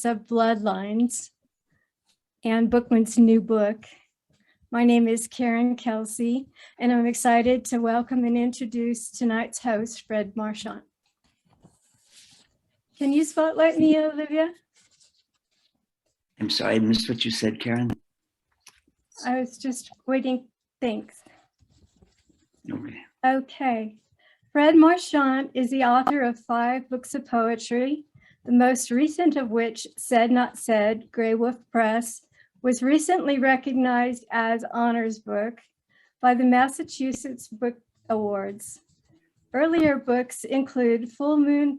of Bloodlines and Bookman's new book. My name is Kelsay, and I'm excited to welcome and introduce tonight's host, Fred Marchant. Can you spotlight me, Olivia? I'm sorry, I missed what you said, Karen. I was just waiting. Thanks. Okay. Fred Marchant is the author of 5 books of poetry, the most recent of which, Said Not Said, Grey Wolf Press, was recently recognized as Honors Book by the Massachusetts Book Awards. Earlier books include Full Moon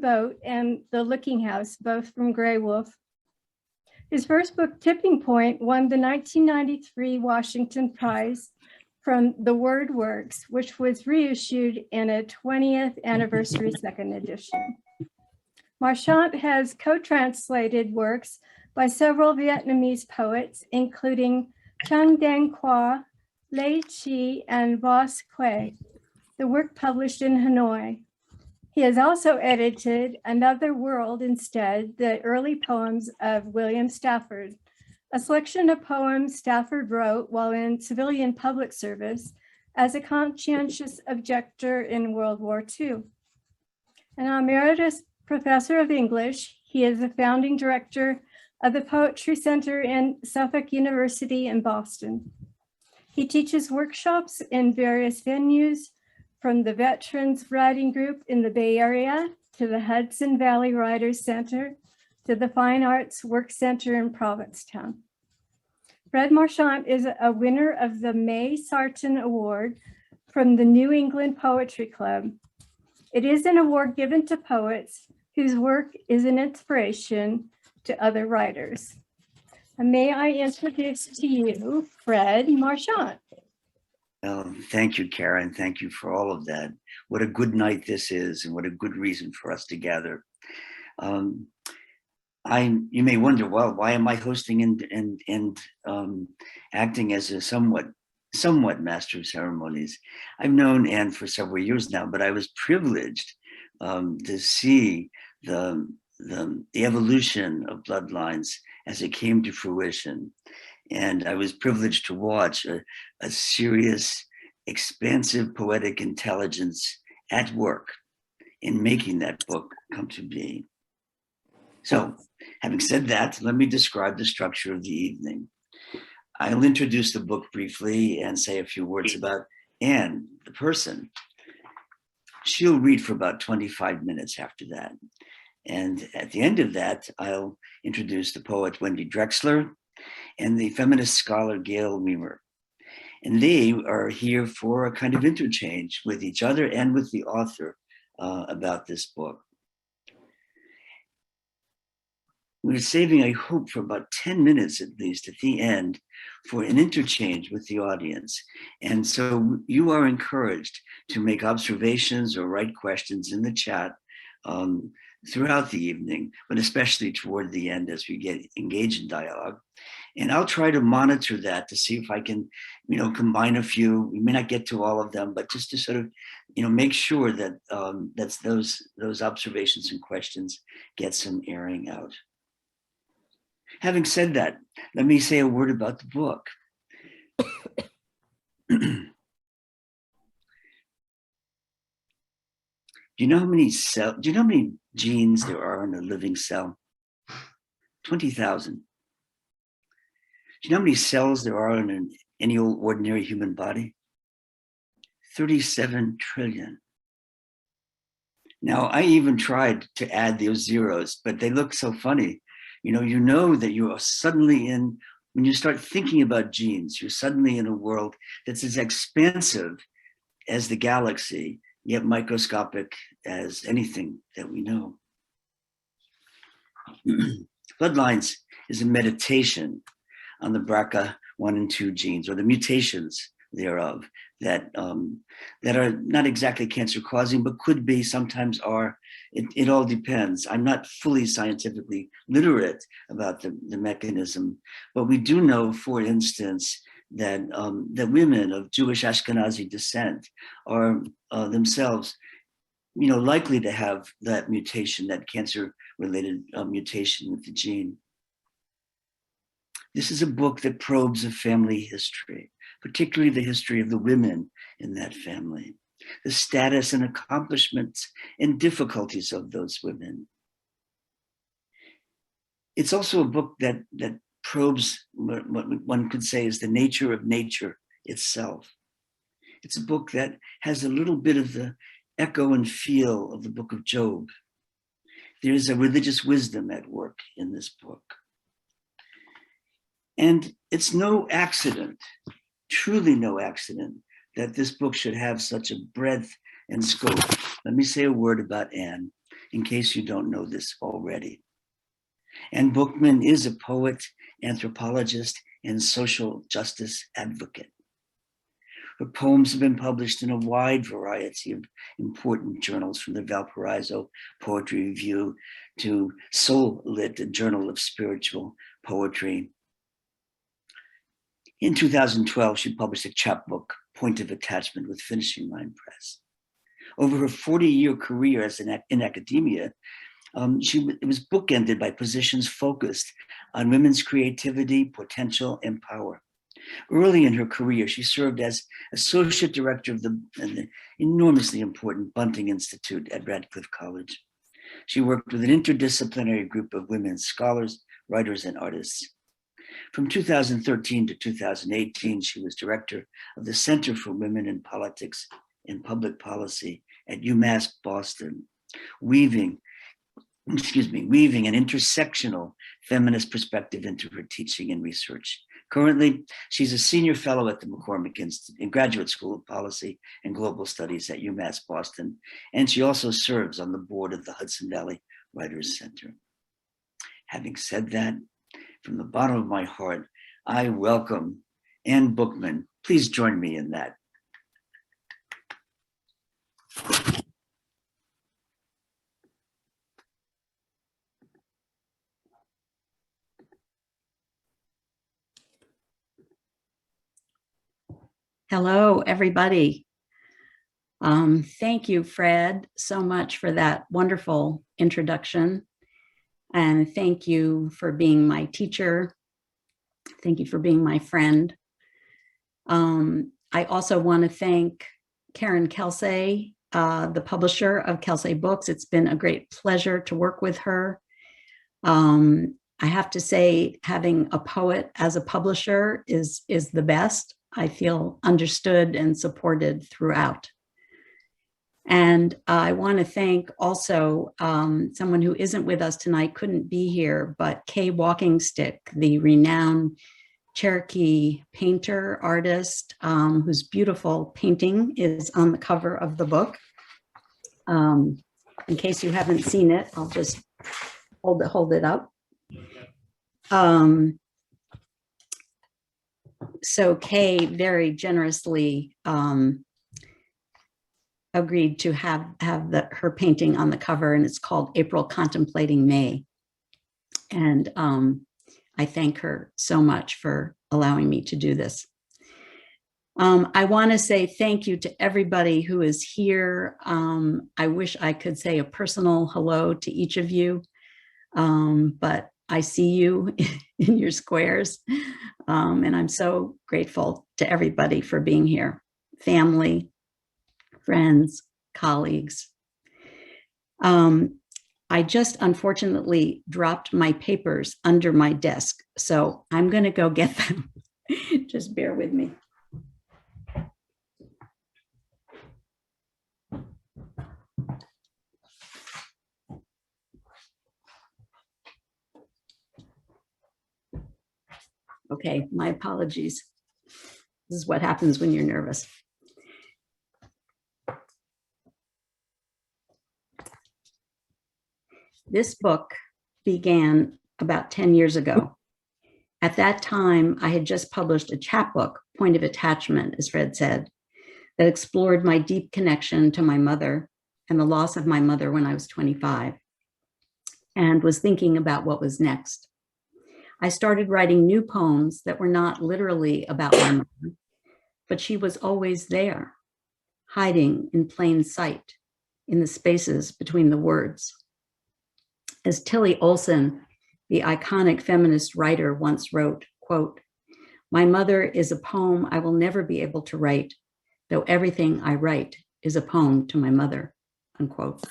Boat and The Looking House, both from Grey Wolf. His first book, Tipping Point, won the 1993 Washington Prize from The Word Works, which was reissued in a 20th anniversary second edition. Marchant has co-translated works by several Vietnamese poets, including Chung Dang Qua, Lê Chi, and Vos Que, the work published in Hanoi. He has also edited Another World Instead, the early poems of William Stafford, a selection of poems Stafford wrote while in civilian public service as a conscientious objector in World War II. An emeritus professor of English, he is the founding director of the Poetry Center in Suffolk University in Boston. He teaches workshops in various venues, from the Veterans Writing Group in the Bay Area to the Hudson Valley Writers Center to the Fine Arts Work Center in Provincetown. Fred Marchant is a winner of the May Sarton Award from the New England Poetry Club. It is an award given to poets whose work is an inspiration to other writers. And may I introduce to you Fred Marchant. Thank you, Karen. Thank you for all of that. What a good night this is, and what a good reason for us to gather. You may wonder, well, why am I hosting and acting as a somewhat master of ceremonies? I've known Anne for several years now, but I was privileged to see the evolution of Bloodlines as it came to fruition. And I was privileged to watch a serious, expansive poetic intelligence at work in making that book come to be. So, having said that, let me describe the structure of the evening. I'll introduce the book briefly and say a few words about Anne, the person. She'll read for about 25 minutes after that. And at the end of that, I'll introduce the poet Wendy Drexler and the feminist scholar Gail Weimer. And they are here for a kind of interchange with each other and with the author about this book. We're saving, I hope, for about 10 minutes at least at the end for an interchange with the audience. And so you are encouraged to make observations or write questions in the chat throughout the evening, but especially toward the end as we get engaged in dialogue. And I'll try to monitor that to see if I can, combine a few. We may not get to all of them, but just to sort of, make sure that those observations and questions get some airing out. Having said that, let me say a word about the book. Do you know how many genes there are in a living cell? 20,000. Do you know how many cells there are in any old ordinary human body? 37 trillion. Now, I even tried to add those zeros, but they look so funny. You know that you are suddenly when you start thinking about genes, you're suddenly in a world that's as expansive as the galaxy, yet microscopic as anything that we know. Bloodlines is a meditation on the BRCA1 and 2 genes, or the mutations thereof, that are not exactly cancer causing, but could be, sometimes are. It all depends. I'm not fully scientifically literate about the mechanism, but we do know, for instance, that women of Jewish Ashkenazi descent are themselves, likely to have that mutation, that cancer related mutation with the gene. This is a book that probes a family history, particularly the history of the women in that family, the status and accomplishments and difficulties of those women. It's also a book that probes what one could say is the nature of nature itself. It's a book that has a little bit of the echo and feel of the book of Job. There's a religious wisdom at work in this book. And it's no accident, truly no accident, that this book should have such a breadth and scope. Let me say a word about Anne, in case you don't know this already. Anne Bookman is a poet, anthropologist, and social justice advocate. Her poems have been published in a wide variety of important journals, from the Valparaiso Poetry Review to Soul Lit, a journal of spiritual poetry. In 2012, she published a chapbook, Point of Attachment, with Finishing Line Press. Over her 40-year career in academia, it was bookended by positions focused on women's creativity, potential, and power. Early in her career, she served as associate director of the enormously important Bunting Institute at Radcliffe College. She worked with an interdisciplinary group of women scholars, writers, and artists. From 2013 to 2018, she was director of the Center for Women in Politics and Public Policy at UMass Boston, weaving an intersectional feminist perspective into her teaching and research. Currently, she's a senior fellow at the McCormick Institute in Graduate School of Policy and Global Studies at UMass Boston, and she also serves on the board of the Hudson Valley Writers Center. Having said that, from the bottom of my heart, I welcome Anne Bookman. Please join me in that. Hello, everybody. Thank you, Fred, so much for that wonderful introduction. And thank you for being my teacher. Thank you for being my friend. I also want to thank Kelsay, the publisher of Kelsay Books. It's been a great pleasure to work with her. I have to say, having a poet as a publisher is the best. I feel understood and supported throughout. And I want to thank also someone who isn't with us tonight, couldn't be here, but Kay Walking Stick, the renowned Cherokee painter, artist, whose beautiful painting is on the cover of the book. In case you haven't seen it, I'll just hold it up. So Kay very generously agreed to have her painting on the cover, and it's called April Contemplating May. And I thank her so much for allowing me to do this. I want to say thank you to everybody who is here. I wish I could say a personal hello to each of you, but I see you in your squares, and I'm so grateful to everybody for being here. Family, friends, colleagues. I just unfortunately dropped my papers under my desk, so I'm going to go get them. Just bear with me. Okay, my apologies. This is what happens when you're nervous. This book began about 10 years ago. At that time, I had just published a chapbook, Point of Attachment, as Fred said, that explored my deep connection to my mother and the loss of my mother when I was 25, and was thinking about what was next. I started writing new poems that were not literally about my mother, but she was always there, hiding in plain sight in the spaces between the words. As Tilly Olson, the iconic feminist writer, once wrote, quote, "My mother is a poem I will never be able to write, though everything I write is a poem to my mother," unquote.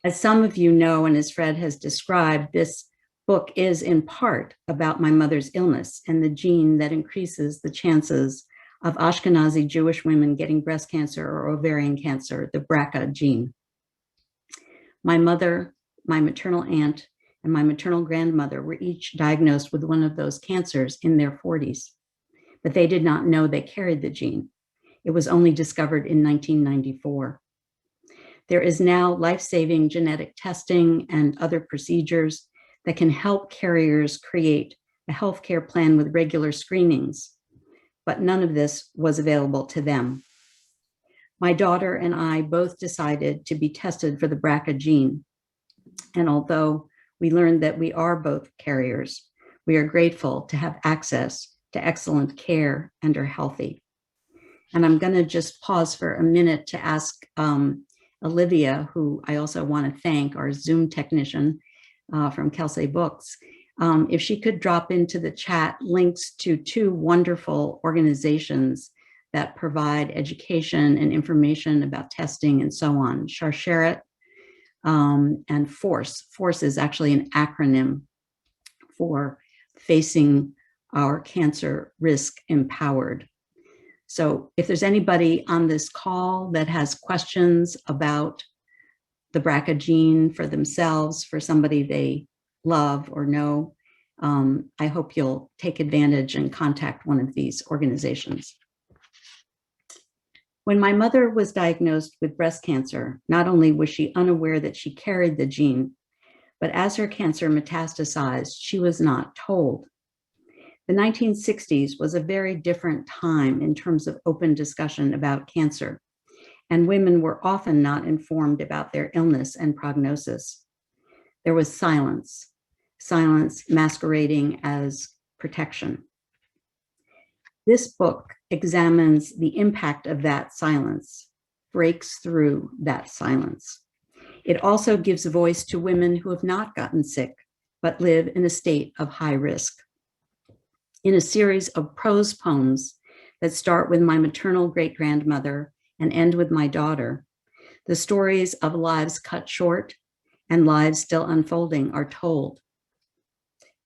As some of you know, and as Fred has described, this book is in part about my mother's illness and the gene that increases the chances of Ashkenazi Jewish women getting breast cancer or ovarian cancer, the BRCA gene. My mother, my maternal aunt, and my maternal grandmother were each diagnosed with one of those cancers in their 40s, but they did not know they carried the gene. It was only discovered in 1994. There is now life-saving genetic testing and other procedures that can help carriers create a healthcare plan with regular screenings, but none of this was available to them. My daughter and I both decided to be tested for the BRCA gene, and although we learned that we are both carriers, we are grateful to have access to excellent care and are healthy. And I'm going to just pause for a minute to ask Olivia, who I also want to thank, our Zoom technician from Kelsay Books, if she could drop into the chat links to two wonderful organizations that provide education and information about testing and so on, Sharsheret and FORCE. FORCE is actually an acronym for Facing Our Cancer Risk Empowered. So if there's anybody on this call that has questions about the BRCA gene for themselves, for somebody they love or know, I hope you'll take advantage and contact one of these organizations. When my mother was diagnosed with breast cancer, not only was she unaware that she carried the gene, but as her cancer metastasized, she was not told. The 1960s was a very different time in terms of open discussion about cancer, and women were often not informed about their illness and prognosis. There was silence, silence masquerading as protection. This book examines the impact of that silence, breaks through that silence. It also gives voice to women who have not gotten sick, but live in a state of high risk. In a series of prose poems that start with my maternal great-grandmother and end with my daughter, the stories of lives cut short and lives still unfolding are told.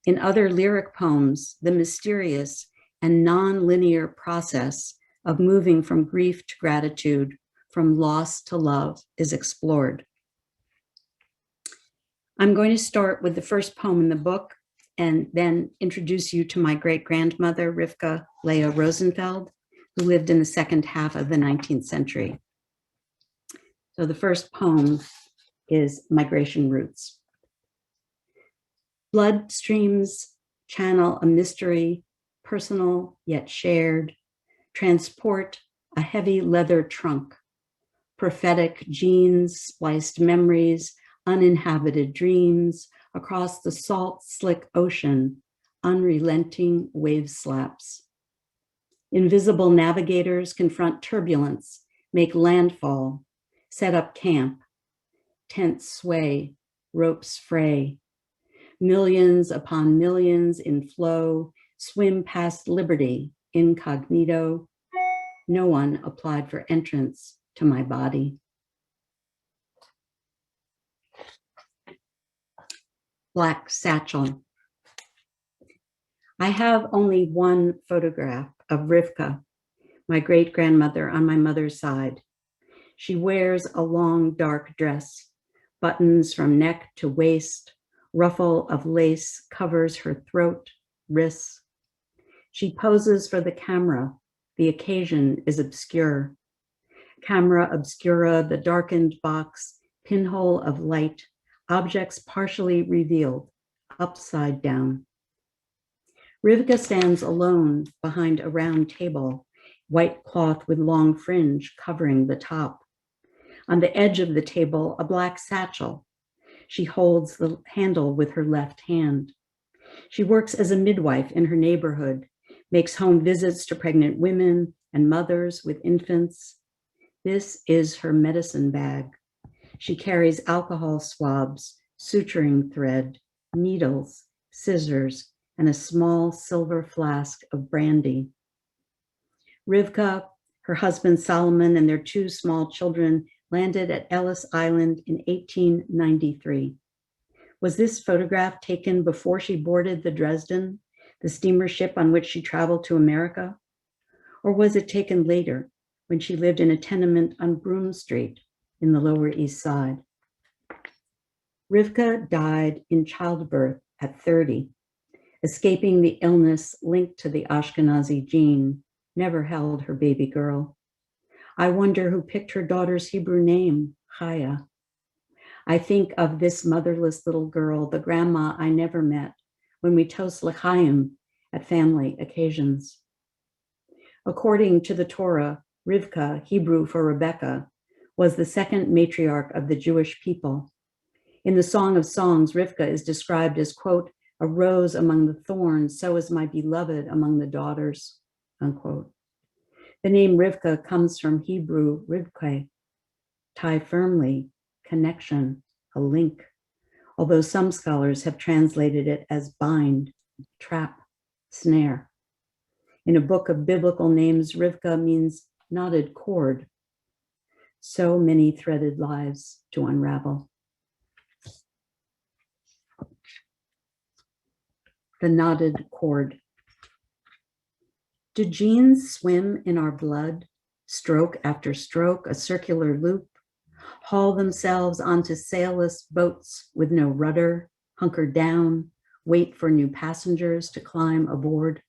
In other lyric poems, the mysterious and non-linear process of moving from grief to gratitude, from loss to love is explored. I'm going to start with the first poem in the book and then introduce you to my great-grandmother, Rivka Leah Rosenfeld, who lived in the second half of the 19th century. So the first poem is Migration Routes. Bloodstreams channel a mystery, personal yet shared, transport a heavy leather trunk, prophetic genes, spliced memories, uninhabited dreams across the salt, slick ocean, unrelenting wave slaps. Invisible navigators confront turbulence, make landfall, set up camp, tents sway, ropes fray. Millions upon millions in flow swim past liberty, incognito. No one applied for entrance to my body. Black satchel. I have only one photograph of Rivka, my great-grandmother on my mother's side. She wears a long dark dress, buttons from neck to waist, ruffle of lace covers her throat, wrists. She poses for the camera. The occasion is obscure. Camera obscura, the darkened box, pinhole of light, objects partially revealed, upside down. Rivka stands alone behind a round table, white cloth with long fringe covering the top. On the edge of the table, a black satchel. She holds the handle with her left hand. She works as a midwife in her neighborhood, makes home visits to pregnant women and mothers with infants. This is her medicine bag. She carries alcohol swabs, suturing thread, needles, scissors, and a small silver flask of brandy. Rivka, her husband Solomon, and their two small children landed at Ellis Island in 1893. Was this photograph taken before she boarded the Dresden, the steamer ship on which she traveled to America? Or was it taken later when she lived in a tenement on Broome Street in the Lower East Side? Rivka died in childbirth at 30, escaping the illness linked to the Ashkenazi gene, never held her baby girl. I wonder who picked her daughter's Hebrew name, Chaya. I think of this motherless little girl, the grandma I never met, when we toast l'chaim at family occasions. According to the Torah, Rivka, Hebrew for Rebecca, was the second matriarch of the Jewish people. In the Song of Songs, Rivka is described as, quote, a rose among the thorns, so is my beloved among the daughters, unquote. The name Rivka comes from Hebrew rivke, tie firmly, connection, a link, although some scholars have translated it as bind, trap, snare. In a book of biblical names, Rivka means knotted cord. So many threaded lives to unravel. The knotted cord. Do genes swim in our blood, stroke after stroke, a circular loop, haul themselves onto sailless boats with no rudder, hunker down, wait for new passengers to climb aboard?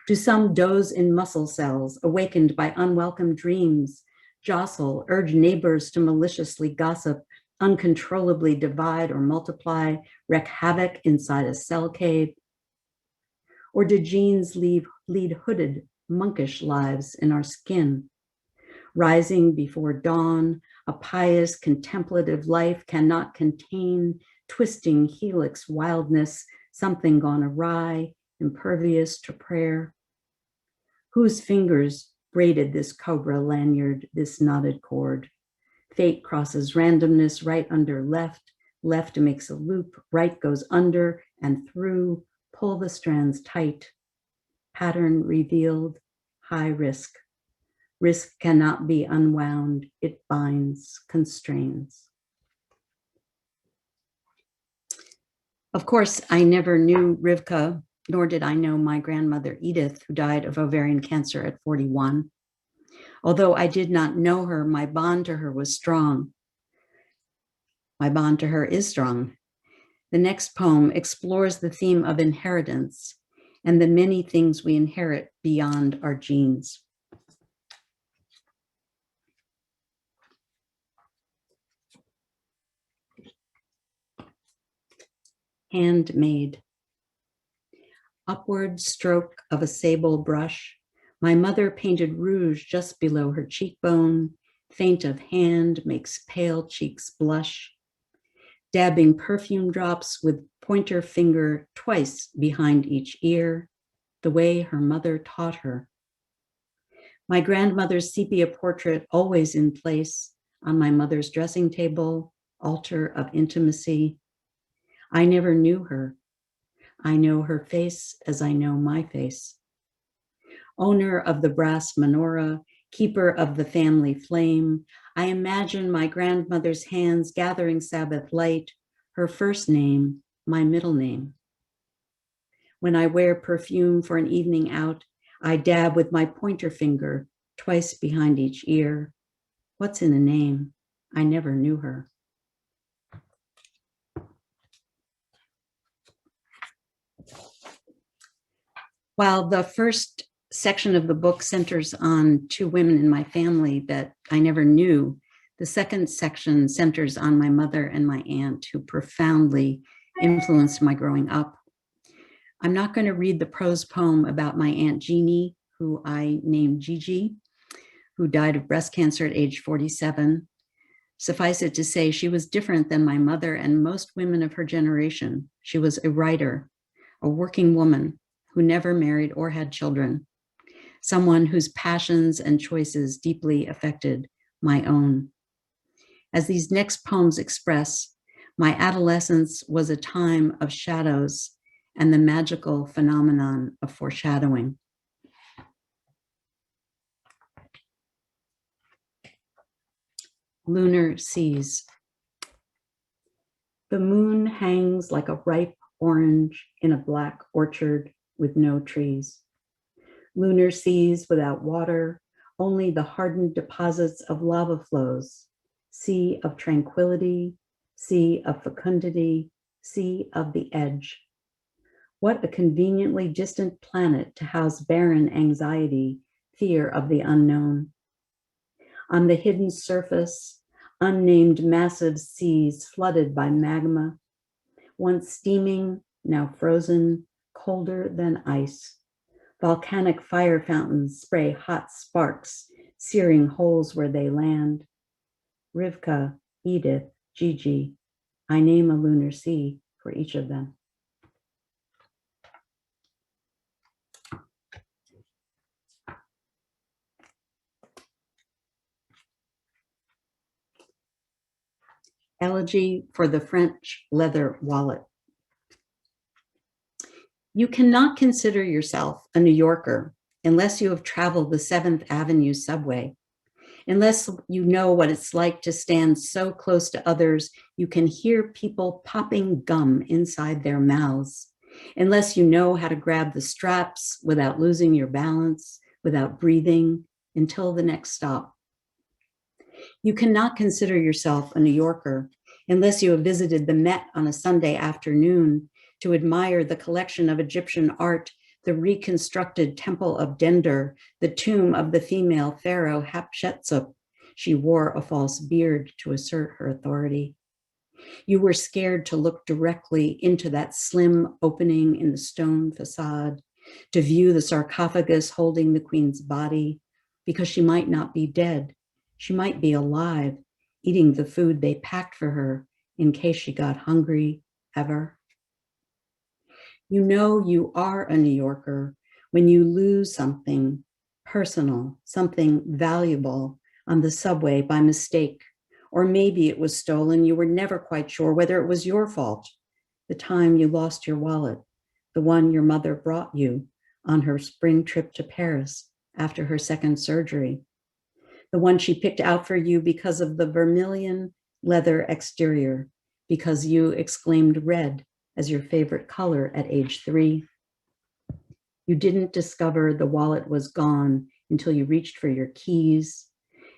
Do some doze in muscle cells, awakened by unwelcome dreams, jostle, urge neighbors to maliciously gossip, uncontrollably divide or multiply, wreak havoc inside a cell cave? Or do genes lead hooded, monkish lives in our skin? Rising before dawn, a pious, contemplative life cannot contain twisting helix wildness, something gone awry, impervious to prayer. Whose fingers braided this cobra lanyard, this knotted cord? Fate crosses randomness right under left, left makes a loop, right goes under and through, pull the strands tight. Pattern revealed, high risk. Risk cannot be unwound, it binds, constrains. Of course, I never knew Rivka, nor did I know my grandmother Edith, who died of ovarian cancer at 41. Although I did not know her, my bond to her was strong. My bond to her is strong. The next poem explores the theme of inheritance and the many things we inherit beyond our genes. Handmade. Upward stroke of a sable brush, my mother painted rouge just below her cheekbone, feint of hand makes pale cheeks blush, dabbing perfume drops with pointer finger twice behind each ear, the way her mother taught her. My grandmother's sepia portrait always in place on my mother's dressing table, altar of intimacy. I never knew her. I know her face as I know my face. Owner of the brass menorah, keeper of the family flame, I imagine my grandmother's hands gathering Sabbath light, her first name, my middle name. When I wear perfume for an evening out, I dab with my pointer finger twice behind each ear. What's in a name? I never knew her. While the first section of the book centers on two women in my family that I never knew, the second section centers on my mother and my aunt, who profoundly influenced my growing up. I'm not going to read the prose poem about my Aunt Jeannie, who I named Gigi, who died of breast cancer at age 47. Suffice it to say, she was different than my mother and most women of her generation. She was a writer, a working woman who never married or had children, someone whose passions and choices deeply affected my own. As these next poems express, my adolescence was a time of shadows and the magical phenomenon of foreshadowing. Lunar Seas. The moon hangs like a ripe orange in a black orchard with no trees. Lunar seas without water, only the hardened deposits of lava flows, sea of tranquility, sea of fecundity, sea of the edge. What a conveniently distant planet to house barren anxiety, fear of the unknown. On the hidden surface, unnamed massive seas flooded by magma, once steaming, now frozen, colder than ice. Volcanic fire fountains spray hot sparks, searing holes where they land. Rivka, Edith, Gigi, I name a lunar sea for each of them. Elegy for the French leather wallet. You cannot consider yourself a New Yorker unless you have traveled the 7th Avenue subway, unless you know what it's like to stand so close to others you can hear people popping gum inside their mouths, unless you know how to grab the straps without losing your balance, without breathing until the next stop. You cannot consider yourself a New Yorker unless you have visited the Met on a Sunday afternoon to admire the collection of Egyptian art, the reconstructed Temple of Dender, the tomb of the female pharaoh Hatshepsut. She wore a false beard to assert her authority. You were scared to look directly into that slim opening in the stone facade, to view the sarcophagus holding the queen's body, because she might not be dead. She might be alive, eating the food they packed for her in case she got hungry ever. You know you are a New Yorker when you lose something personal, something valuable on the subway by mistake, or maybe it was stolen. You were never quite sure whether it was your fault. The time you lost your wallet, the one your mother brought you on her spring trip to Paris after her second surgery, the one she picked out for you because of the vermilion leather exterior, because you exclaimed red as your favorite color at age 3. You didn't discover the wallet was gone until you reached for your keys,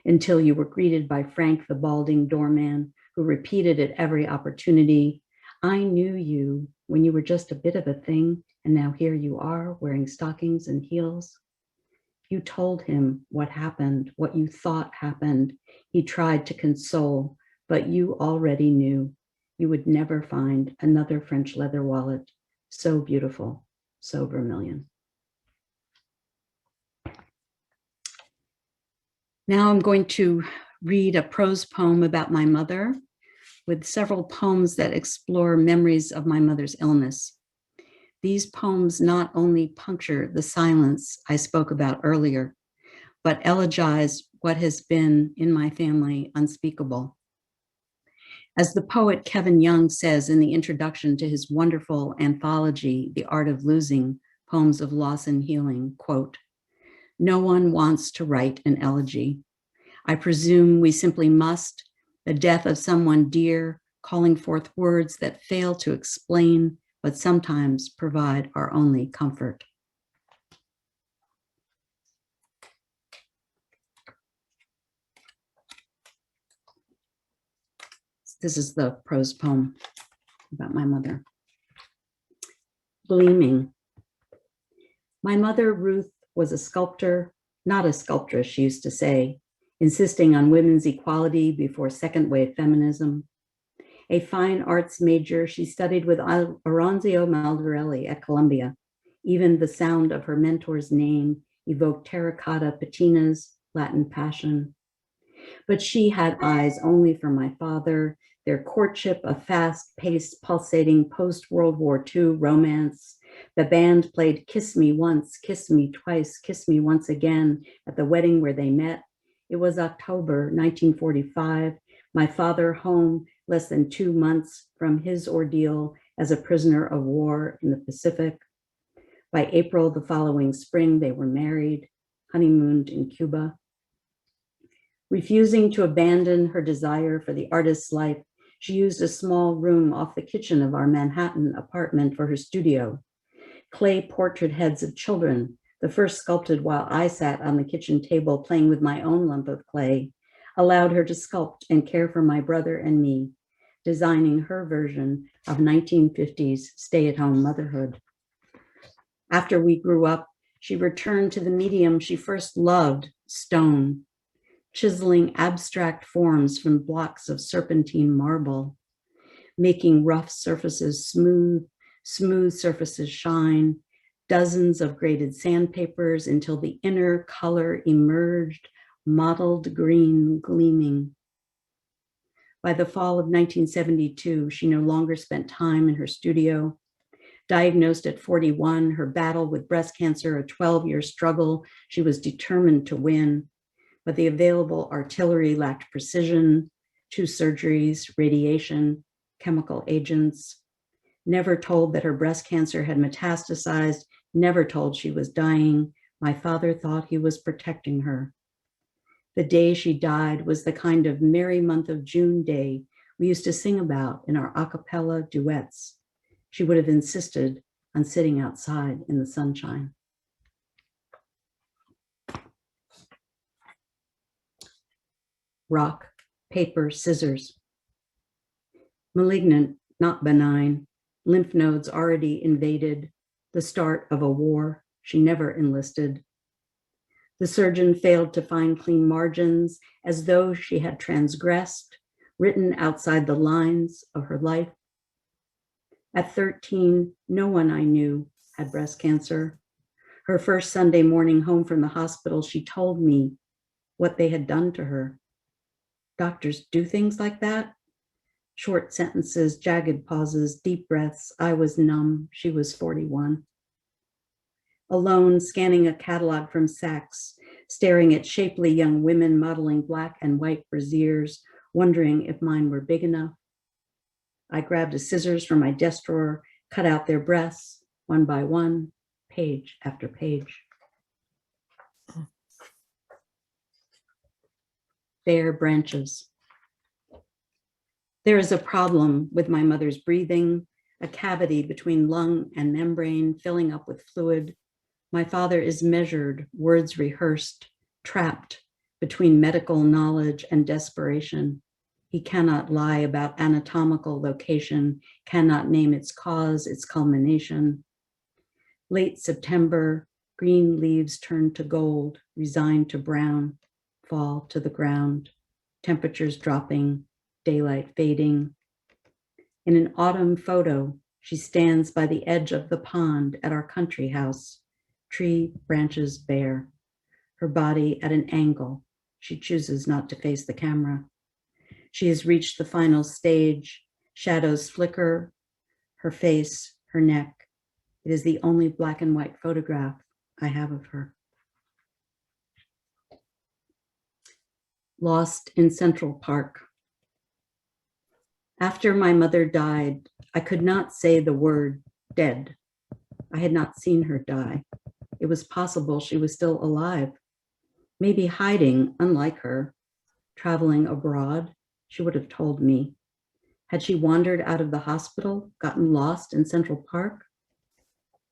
until you were greeted by Frank, the balding doorman, who repeated at every opportunity, I knew you when you were just a bit of a thing, and now here you are wearing stockings and heels. You told him what happened, what you thought happened. He tried to console, but you already knew you would never find another French leather wallet so beautiful, so vermilion. Now I'm going to read a prose poem about my mother with several poems that explore memories of my mother's illness. These poems not only puncture the silence I spoke about earlier, but elegize what has been in my family unspeakable. As the poet Kevin Young says in the introduction to his wonderful anthology, The Art of Losing, Poems of Loss and Healing, quote, no one wants to write an elegy. I presume we simply must, the death of someone dear, calling forth words that fail to explain, but sometimes provide our only comfort. This is the prose poem about my mother. Gleaming. My mother, Ruth, was a sculptor, not a sculptress, she used to say, insisting on women's equality before second wave feminism. A fine arts major, she studied with Oronzio Maldarelli at Columbia. Even the sound of her mentor's name evoked terracotta patinas, Latin passion. But she had eyes only for my father, their courtship a fast-paced, pulsating post-World War II romance. The band played Kiss Me Once, Kiss Me Twice, Kiss Me Once Again at the wedding where they met. It was October 1945, My father home less than 2 months from his ordeal as a prisoner of war in the Pacific. By April the following spring, they were married, honeymooned in Cuba. Refusing to abandon her desire for the artist's life, she used a small room off the kitchen of our Manhattan apartment for her studio. Clay portrait heads of children, the first sculpted while I sat on the kitchen table playing with my own lump of clay, allowed her to sculpt and care for my brother and me, designing her version of 1950s stay-at-home motherhood. After we grew up, she returned to the medium she first loved, stone, chiseling abstract forms from blocks of serpentine marble, making rough surfaces smooth, smooth surfaces shine, dozens of graded sandpapers until the inner color emerged, mottled green gleaming. By the fall of 1972, she no longer spent time in her studio. Diagnosed at 41, her battle with breast cancer, a 12-year struggle she was determined to win, but the available artillery lacked precision, 2 surgeries, radiation, chemical agents. Never told that her breast cancer had metastasized, never told she was dying. My father thought he was protecting her. The day she died was the kind of merry month of June day we used to sing about in our a cappella duets. She would have insisted on sitting outside in the sunshine. Rock, paper, scissors. Malignant, not benign, lymph nodes already invaded, the start of a war she never enlisted. The surgeon failed to find clean margins, as though she had transgressed, written outside the lines of her life. At 13, no one I knew had breast cancer. Her first Sunday morning home from the hospital, she told me what they had done to her. Doctors do things like that? Short sentences, jagged pauses, deep breaths. I was numb. She was 41. Alone, scanning a catalog from Saks, staring at shapely young women modeling black and white brasiers, wondering if mine were big enough. I grabbed a scissors from my desk drawer, cut out their breasts, one by one, page after page. Bare branches. There is a problem with my mother's breathing, a cavity between lung and membrane filling up with fluid. My father is measured, words rehearsed, trapped between medical knowledge and desperation. He cannot lie about anatomical location, cannot name its cause, its culmination. Late September, green leaves turn to gold, resign to brown, fall to the ground, temperatures dropping, daylight fading. In an autumn photo, she stands by the edge of the pond at our country house, tree branches bare, her body at an angle. She chooses not to face the camera. She has reached the final stage. Shadows flicker, her face, her neck. It is the only black and white photograph I have of her. Lost in Central Park. After my mother died, I could not say the word dead. I had not seen her die. It was possible she was still alive, maybe hiding, unlike her, traveling abroad. She would have told me. Had she wandered out of the hospital, gotten lost in Central Park?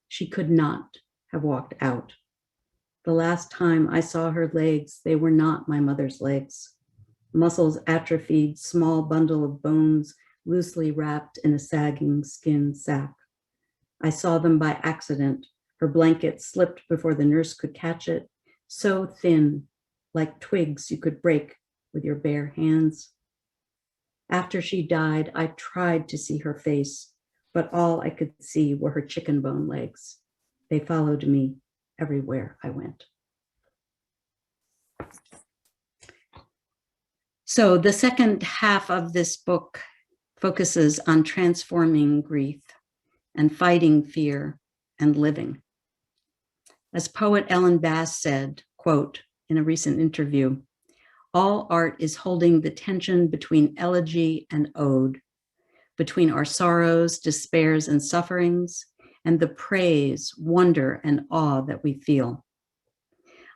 She could not have walked out. The last time I saw her legs, they were not my mother's legs. Muscles atrophied, small bundle of bones loosely wrapped in a sagging skin sack. I saw them by accident. Her blanket slipped before the nurse could catch it, so thin, like twigs you could break with your bare hands. After she died, I tried to see her face, but all I could see were her chicken bone legs. They followed me everywhere I went. So the second half of this book focuses on transforming grief and fighting fear and living. As poet Ellen Bass said, quote, in a recent interview, All art is holding the tension between elegy and ode, between our sorrows, despairs, and sufferings, and the praise, wonder, and awe that we feel.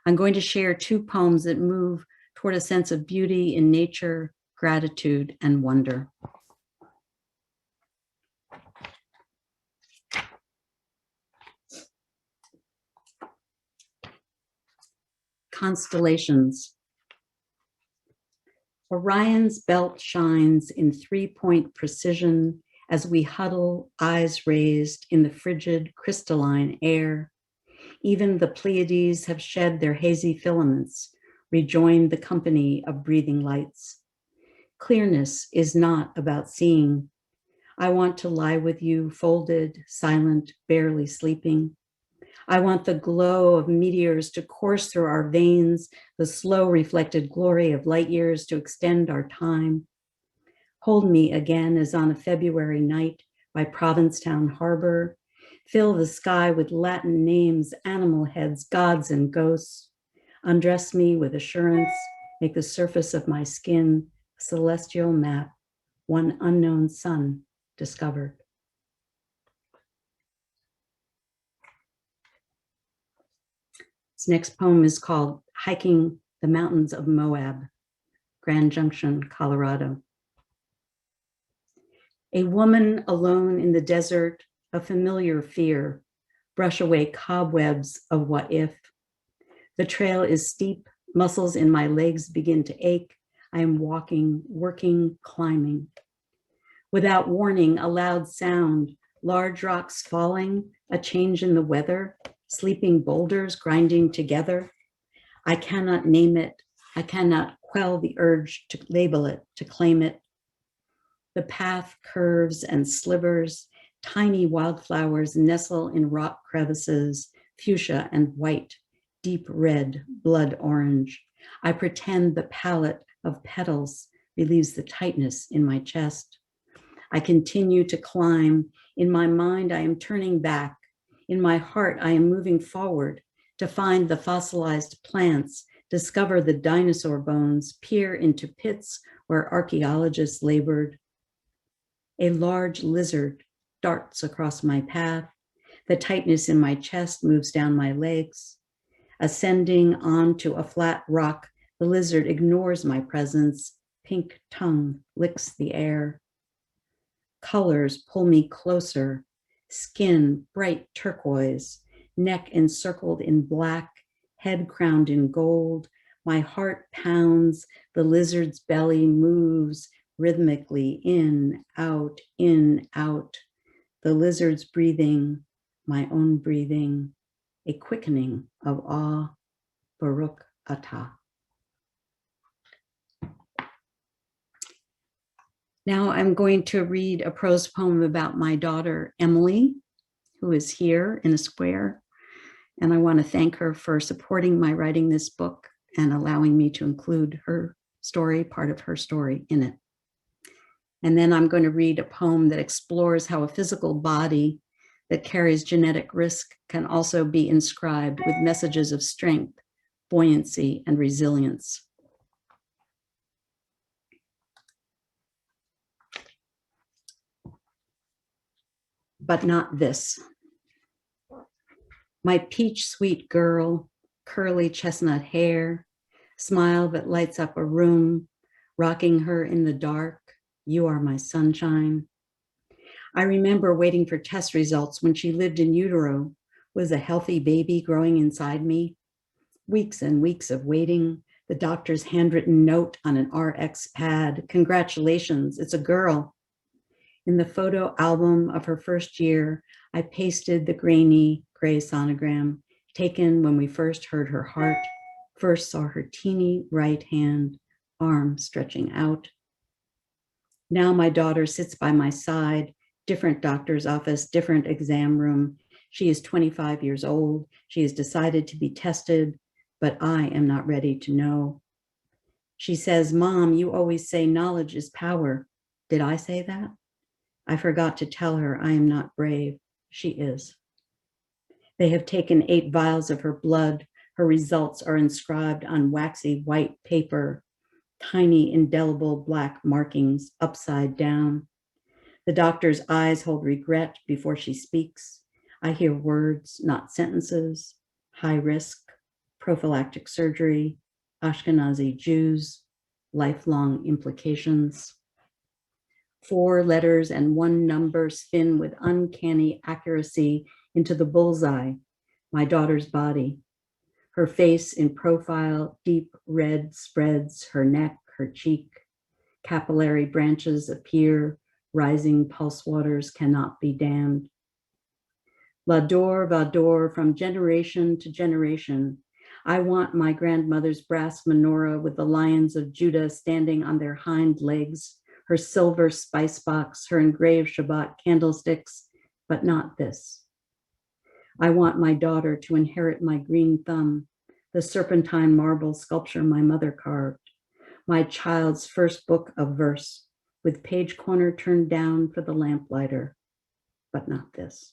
I'm going to share two poems that move toward a sense of beauty in nature, gratitude, and wonder. Constellations. Orion's belt shines in three-point precision as we huddle, eyes raised in the frigid crystalline air. Even the Pleiades have shed their hazy filaments, rejoined the company of breathing lights. Clearness is not about seeing. I want to lie with you, folded, silent, barely sleeping. I want the glow of meteors to course through our veins, the slow reflected glory of light years to extend our time. Hold me again as on a February night by Provincetown Harbor. Fill the sky with Latin names, animal heads, gods, and ghosts. Undress me with assurance, make the surface of my skin a celestial map, one unknown sun discovered. This next poem is called Hiking the Mountains of Moab, Grand Junction, Colorado. A woman alone in the desert, a familiar fear, brush away cobwebs of what if. The trail is steep, muscles in my legs begin to ache. I am walking, working, climbing. Without warning, a loud sound, large rocks falling, a change in the weather, sleeping boulders grinding together. I cannot name it. I cannot quell the urge to label it, to claim it. The path curves and slivers. Tiny wildflowers nestle in rock crevices, fuchsia and white, deep red, blood orange. I pretend the palette of petals relieves the tightness in my chest. I continue to climb. In my mind, I am turning back. In my heart, I am moving forward to find the fossilized plants, discover the dinosaur bones, peer into pits where archaeologists labored. A large lizard darts across my path. The tightness in my chest moves down my legs. Ascending onto a flat rock, the lizard ignores my presence. Pink tongue licks the air. Colors pull me closer. Skin bright turquoise, neck encircled in black, head crowned in gold. My heart pounds, the lizard's belly moves rhythmically in, out, in, out. The lizard's breathing, my own breathing, a quickening of awe, Baruch Atah. Now I'm going to read a prose poem about my daughter, Emily, who is here in a square. And I want to thank her for supporting my writing this book and allowing me to include her story, part of her story in it. And then I'm going to read a poem that explores how a physical body that carries genetic risk can also be inscribed with messages of strength, buoyancy, and resilience. But not this. My peach sweet girl, curly chestnut hair, smile that lights up a room, rocking her in the dark. You are my sunshine. I remember waiting for test results when she lived in utero, was a healthy baby growing inside me. Weeks and weeks of waiting, the doctor's handwritten note on an RX pad. Congratulations, it's a girl. In the photo album of her first year, I pasted the grainy gray sonogram taken when we first heard her heart, first saw her teeny right hand, arm stretching out. Now my daughter sits by my side, different doctor's office, different exam room. She is 25 years old. She has decided to be tested, but I am not ready to know. She says, Mom, you always say knowledge is power. Did I say that? I forgot to tell her I am not brave. She is. They have taken 8 vials of her blood. Her results are inscribed on waxy white paper. tiny indelible black markings upside down. The doctor's eyes hold regret before she speaks. I hear words, not sentences. High risk, prophylactic surgery, Ashkenazi Jews, lifelong implications. 4 letters and 1 number spin with uncanny accuracy into the bullseye, my daughter's body. Her face in profile, deep red spreads her neck, her cheek. Capillary branches appear, rising pulse waters cannot be dammed. Vador, Vador, from generation to generation. I want my grandmother's brass menorah with the lions of Judah standing on their hind legs, her silver spice box, her engraved Shabbat candlesticks, but not this. I want my daughter to inherit my green thumb, the serpentine marble sculpture my mother carved, my child's first book of verse, with page corner turned down for the lamplighter, but not this.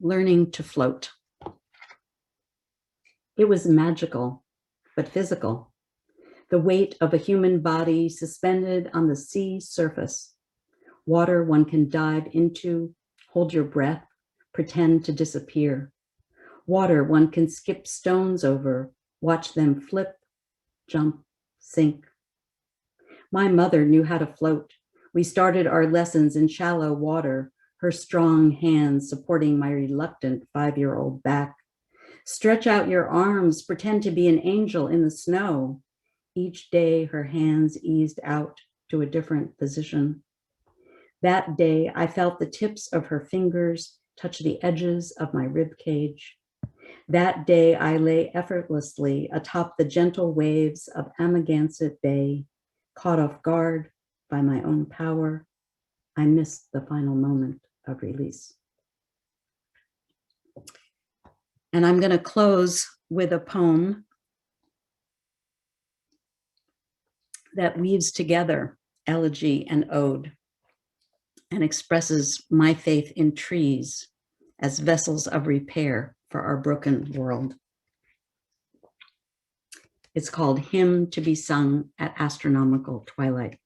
Learning to float. It was magical, but physical. The weight of a human body suspended on the sea surface. Water one can dive into, hold your breath, pretend to disappear. Water one can skip stones over, watch them flip, jump, sink. My mother knew how to float. We started our lessons in shallow water, her strong hands supporting my reluctant 5-year-old back. Stretch out your arms, pretend to be an angel in the snow. Each day, her hands eased out to a different position. That day, I felt the tips of her fingers touch the edges of my rib cage. That day, I lay effortlessly atop the gentle waves of Amagansett Bay, caught off guard by my own power. I missed the final moment of release. And I'm going to close with a poem that weaves together elegy and ode and expresses my faith in trees as vessels of repair for our broken world. It's called Hymn to be Sung at Astronomical Twilight.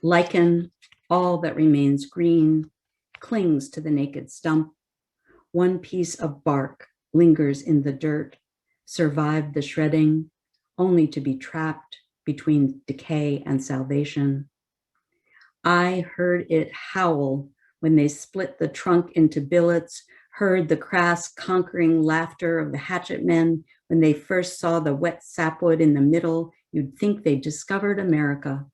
Lichen, all that remains green, clings to the naked stump. One piece of bark lingers in the dirt, survived the shredding, only to be trapped between decay and salvation. I heard it howl when they split the trunk into billets, heard the crass conquering laughter of the hatchet men when they first saw the wet sapwood in the middle. You'd think they discovered America.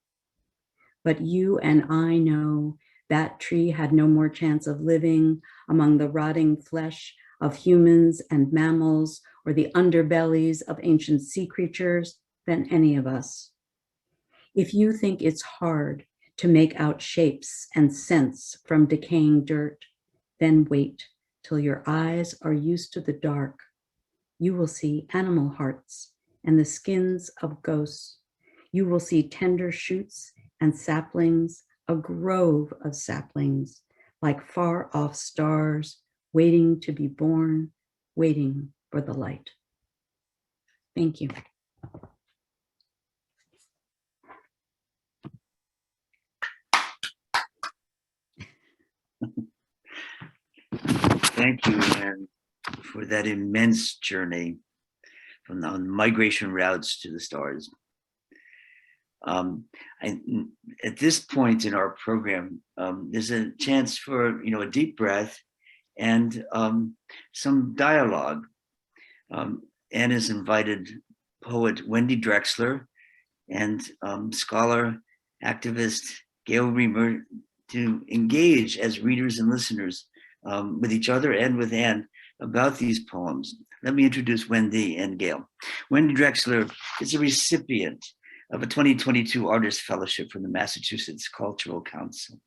But you and I know that tree had no more chance of living among the rotting flesh of humans and mammals or the underbellies of ancient sea creatures than any of us. If you think it's hard to make out shapes and scents from decaying dirt, then wait till your eyes are used to the dark. You will see animal hearts and the skins of ghosts. You will see tender shoots and saplings, a grove of saplings, like far off stars, waiting to be born, waiting for the light. Thank you. Thank you, Anne, for that immense journey from the migration routes to the stars. At this point in our program, there's a chance for a deep breath and some dialogue. Anne has invited poet Wendy Drexler and scholar activist Gail Reamer to engage as readers and listeners with each other and with Anne about these poems. Let me introduce Wendy and Gail. Wendy Drexler is a recipient of a 2022 Artist Fellowship from the Massachusetts Cultural Council.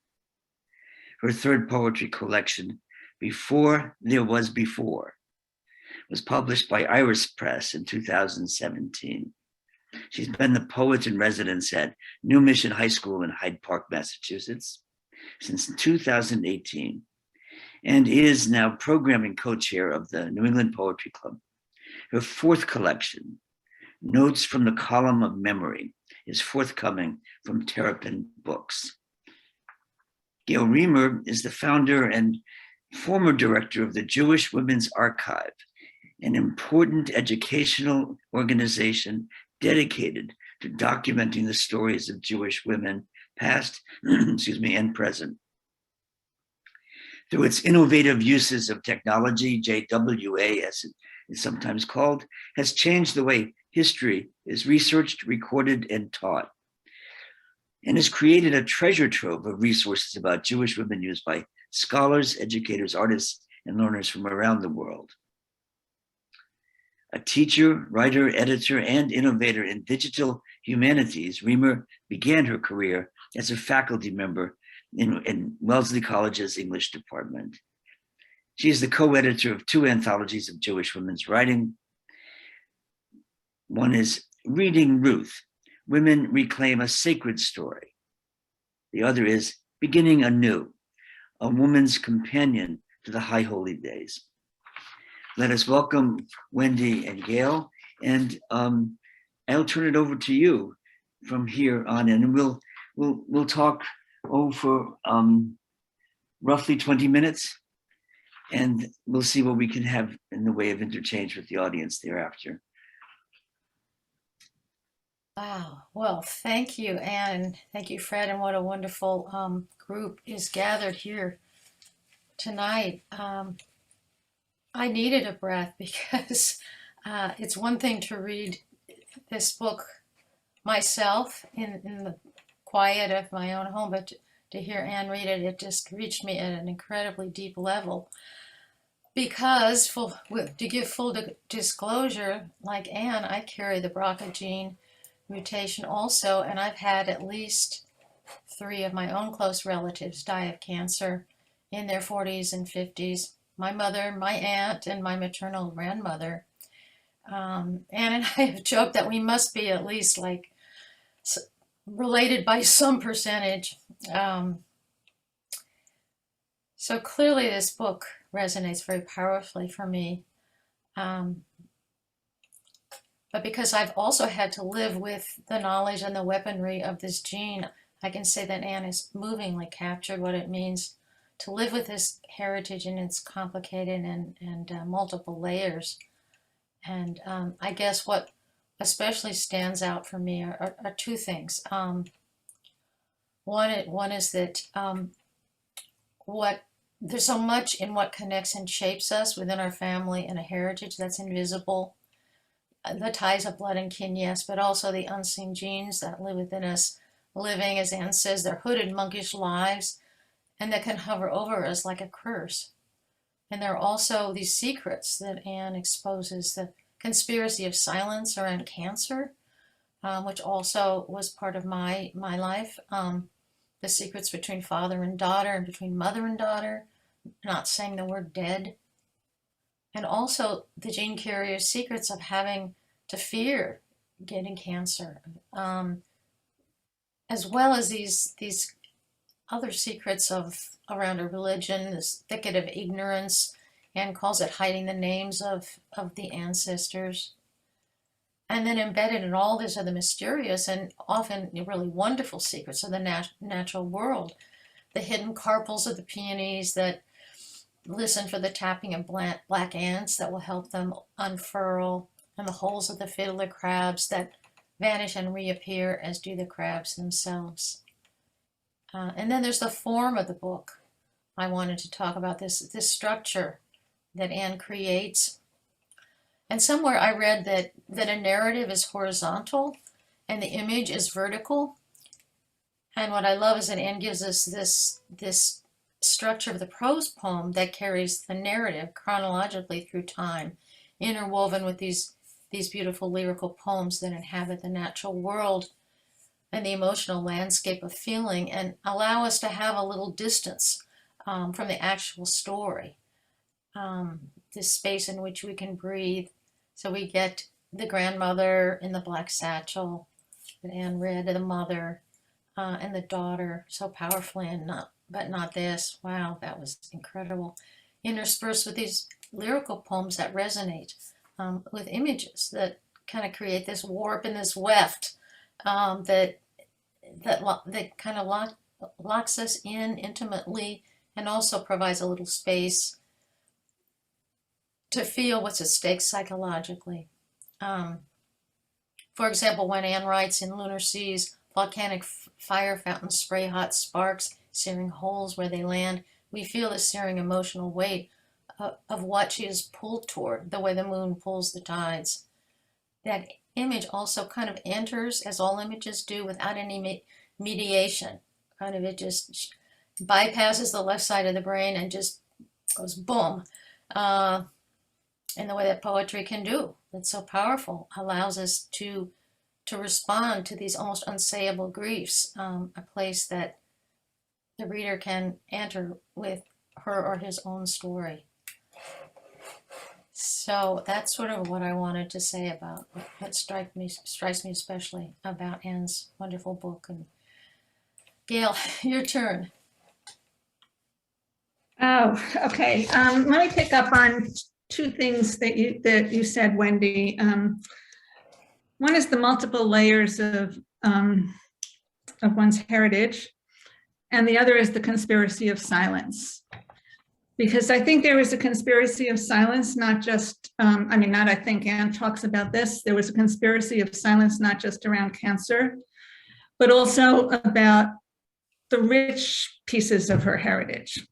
Her third poetry collection, Before There Was Before, was published by Iris Press in 2017. She's been the poet in residence at New Mission High School in Hyde Park, Massachusetts since 2018, and is now programming co-chair of the New England Poetry Club. Her fourth collection, Notes from the Column of Memory, is forthcoming from Terrapin Books. Gail Reamer is the founder and former director of the Jewish Women's Archive, an important educational organization dedicated to documenting the stories of Jewish women, past, and present. Through its innovative uses of technology, JWA, as it is sometimes called, has changed the way history is researched, recorded, and taught, and has created a treasure trove of resources about Jewish women used by scholars, educators, artists, and learners from around the world. A teacher, writer, editor, and innovator in digital humanities, Reamer began her career as a faculty member in Wellesley College's English department. She is the co-editor of two anthologies of Jewish women's writing. One is Reading Ruth, Women Reclaim a Sacred Story. The other is Beginning Anew, a woman's companion to the High Holy Days. Let us welcome Wendy and Gail, and I'll turn it over to you from here on in, and we'll talk for roughly 20 minutes, and we'll see what we can have in the way of interchange with the audience thereafter. Wow. Well, thank you, Anne. Thank you, Fred, and what a wonderful group is gathered here tonight. I needed a breath because it's one thing to read this book myself in the quiet of my own home, but to hear Anne read it, it just reached me at an incredibly deep level. Because, to give full disclosure, like Anne, I carry the BRCA gene mutation also, and I've had at least 3 of my own close relatives die of cancer in their 40s and 50s. My mother, my aunt, and my maternal grandmother. Anne and I have joked that we must be at least like related by some percentage. So clearly this book resonates very powerfully for me. But because I've also had to live with the knowledge and the weaponry of this gene, I can say that Anne has movingly captured what it means to live with this heritage in its complicated and multiple layers. And I guess what especially stands out for me are 2 things. One is that there's so much in what connects and shapes us within our family and a heritage that's invisible. The ties of blood and kin, yes, but also the unseen genes that live within us, living, as Anne says, their hooded monkish lives, and that can hover over us like a curse. And there are also these secrets that Anne exposes, the conspiracy of silence around cancer, which also was part of my life, the secrets between father and daughter and between mother and daughter, not saying the word dead, and also the gene carrier's secrets of having to fear getting cancer, as well as these other secrets around a religion, this thicket of ignorance. Anne calls it hiding the names of the ancestors. And then embedded in all this are the mysterious and often really wonderful secrets of the natural world. The hidden carpels of the peonies that listen for the tapping of black ants that will help them unfurl, and the holes of the fiddler crabs that vanish and reappear, as do the crabs themselves. And then there's the form of the book. I wanted to talk about this structure that Anne creates. And somewhere I read that a narrative is horizontal and the image is vertical. And what I love is that Anne gives us this structure of the prose poem that carries the narrative chronologically through time, interwoven with these beautiful lyrical poems that inhabit the natural world and the emotional landscape of feeling, and allow us to have a little distance from the actual story, this space in which we can breathe, so we get the grandmother in the black satchel that Anne read, the mother, and the daughter so powerfully, and not this. Wow, that was incredible. Interspersed with these lyrical poems that resonate with images that kind of create this warp and this weft that kind of locks us in intimately, and also provides a little space to feel what's at stake psychologically. For example, when Anne writes in Lunar Seas, volcanic fire fountains spray hot sparks, searing holes where they land, we feel the searing emotional weight of what she is pulled toward, the way the moon pulls the tides. That image also kind of enters, as all images do, without any mediation. Kind of it just bypasses the left side of the brain and just goes boom. In the way that poetry can do. It's so powerful, allows us to respond to these almost unsayable griefs, a place that the reader can enter with her or his own story. So that's sort of what I wanted to say about what strikes me especially about Anne's wonderful book. And Gail, your turn. Oh, okay. Let me pick up on two things that you said, Wendy. One is the multiple layers of one's heritage, and the other is the conspiracy of silence. Because I think there was a conspiracy of silence, not just, I think Anne talks about this. There was a conspiracy of silence, not just around cancer, but also about the rich pieces of her heritage.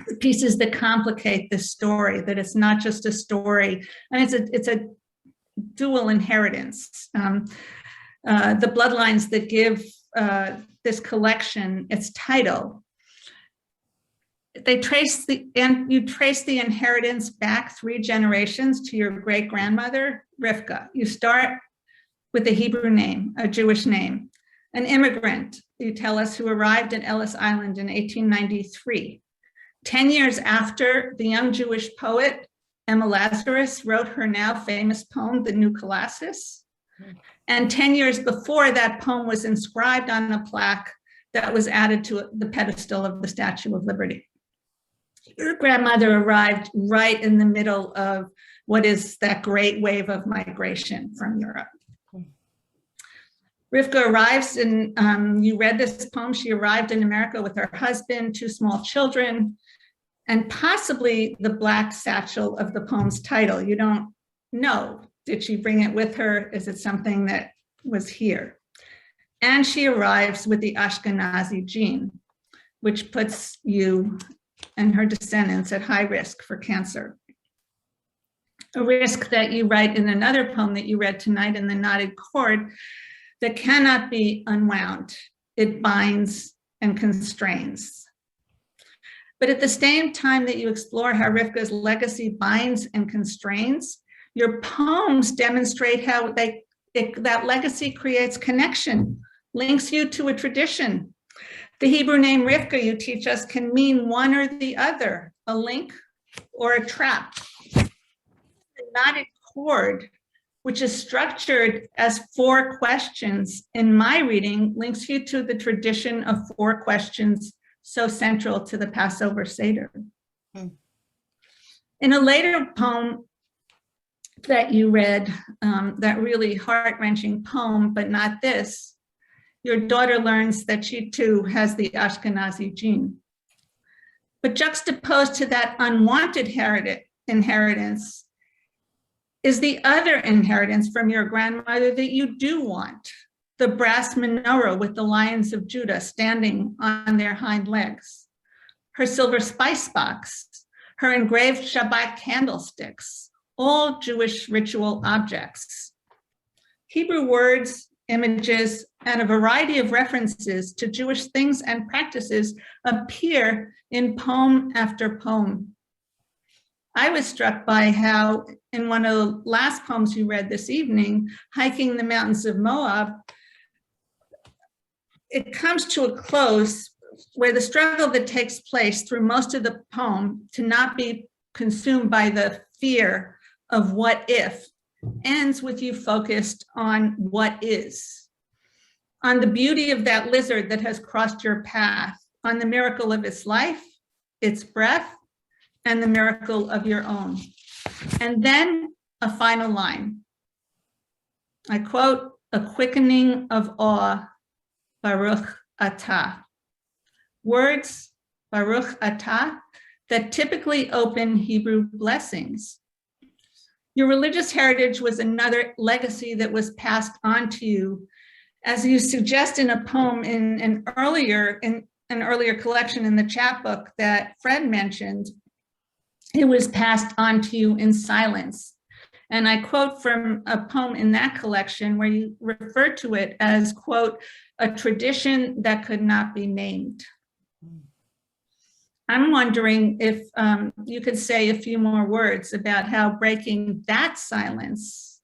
The pieces that complicate this story, that it's not just a story, and it's a dual inheritance. The bloodlines that give this collection its title, you trace the inheritance back 3 generations to your great grandmother, Rivka. You start with a Hebrew name, a Jewish name, an immigrant, you tell us, who arrived at Ellis Island in 1893. 10 years after, the young Jewish poet Emma Lazarus wrote her now famous poem, The New Colossus. And 10 years before, that poem was inscribed on a plaque that was added to the pedestal of the Statue of Liberty. Your grandmother arrived right in the middle of what is that great wave of migration from Europe. Rivka arrives, and you read this poem, she arrived in America with her husband, 2 small children, and possibly the black satchel of the poem's title. You don't know. Did she bring it with her? Is it something that was here? And she arrives with the Ashkenazi gene, which puts you and her descendants at high risk for cancer. A risk that you write in another poem that you read tonight, in The Knotted Cord, that cannot be unwound. It binds and constrains. But at the same time that you explore how Rivka's legacy binds and constrains, your poems demonstrate how that legacy creates connection, links you to a tradition. The Hebrew name Rivka, you teach us, can mean one or the other, a link or a trap. The knotted cord, which is structured as 4 questions, in my reading, links you to the tradition of 4 questions so central to the Passover Seder. In a later poem that you read, that really heart-wrenching poem, but not this, your daughter learns that she too has the Ashkenazi gene. But juxtaposed to that unwanted inheritance is the other inheritance from your grandmother that you do want, the brass menorah with the lions of Judah standing on their hind legs, her silver spice box, her engraved Shabbat candlesticks, all Jewish ritual objects. Hebrew words, images, and a variety of references to Jewish things and practices appear in poem after poem. I was struck by how, in one of the last poems you read this evening, Hiking the Mountains of Moab, it comes to a close where the struggle that takes place through most of the poem to not be consumed by the fear of what if ends with you focused on what is, on the beauty of that lizard that has crossed your path, on the miracle of its life, its breath, and the miracle of your own. And then a final line. I quote, "A quickening of awe, Baruch atah." Words, Baruch atah, that typically open Hebrew blessings. Your religious heritage was another legacy that was passed on to you. As you suggest in a poem in an earlier collection in the chapbook that Fred mentioned, it was passed on to you in silence. And I quote from a poem in that collection where you refer to it as, quote, "a tradition that could not be named." I'm wondering if you could say a few more words about how breaking that silence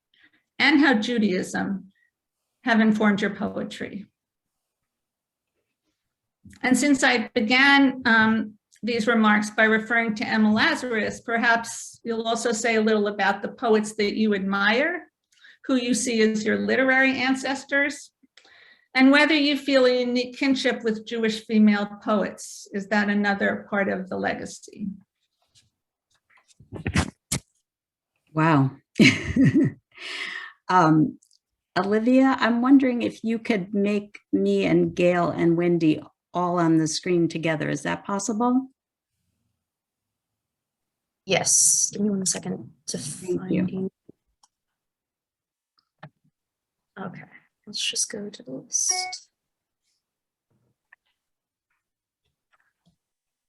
and how Judaism have informed your poetry. And since I began these remarks by referring to Emma Lazarus, perhaps you'll also say a little about the poets that you admire, who you see as your literary ancestors, and whether you feel a unique kinship with Jewish female poets. Is that another part of the legacy? Wow. Olivia, I'm wondering if you could make me and Gail and Wendy all on the screen together. Is that possible? Yes, give me 1 second to find you. Okay, let's just go to the list.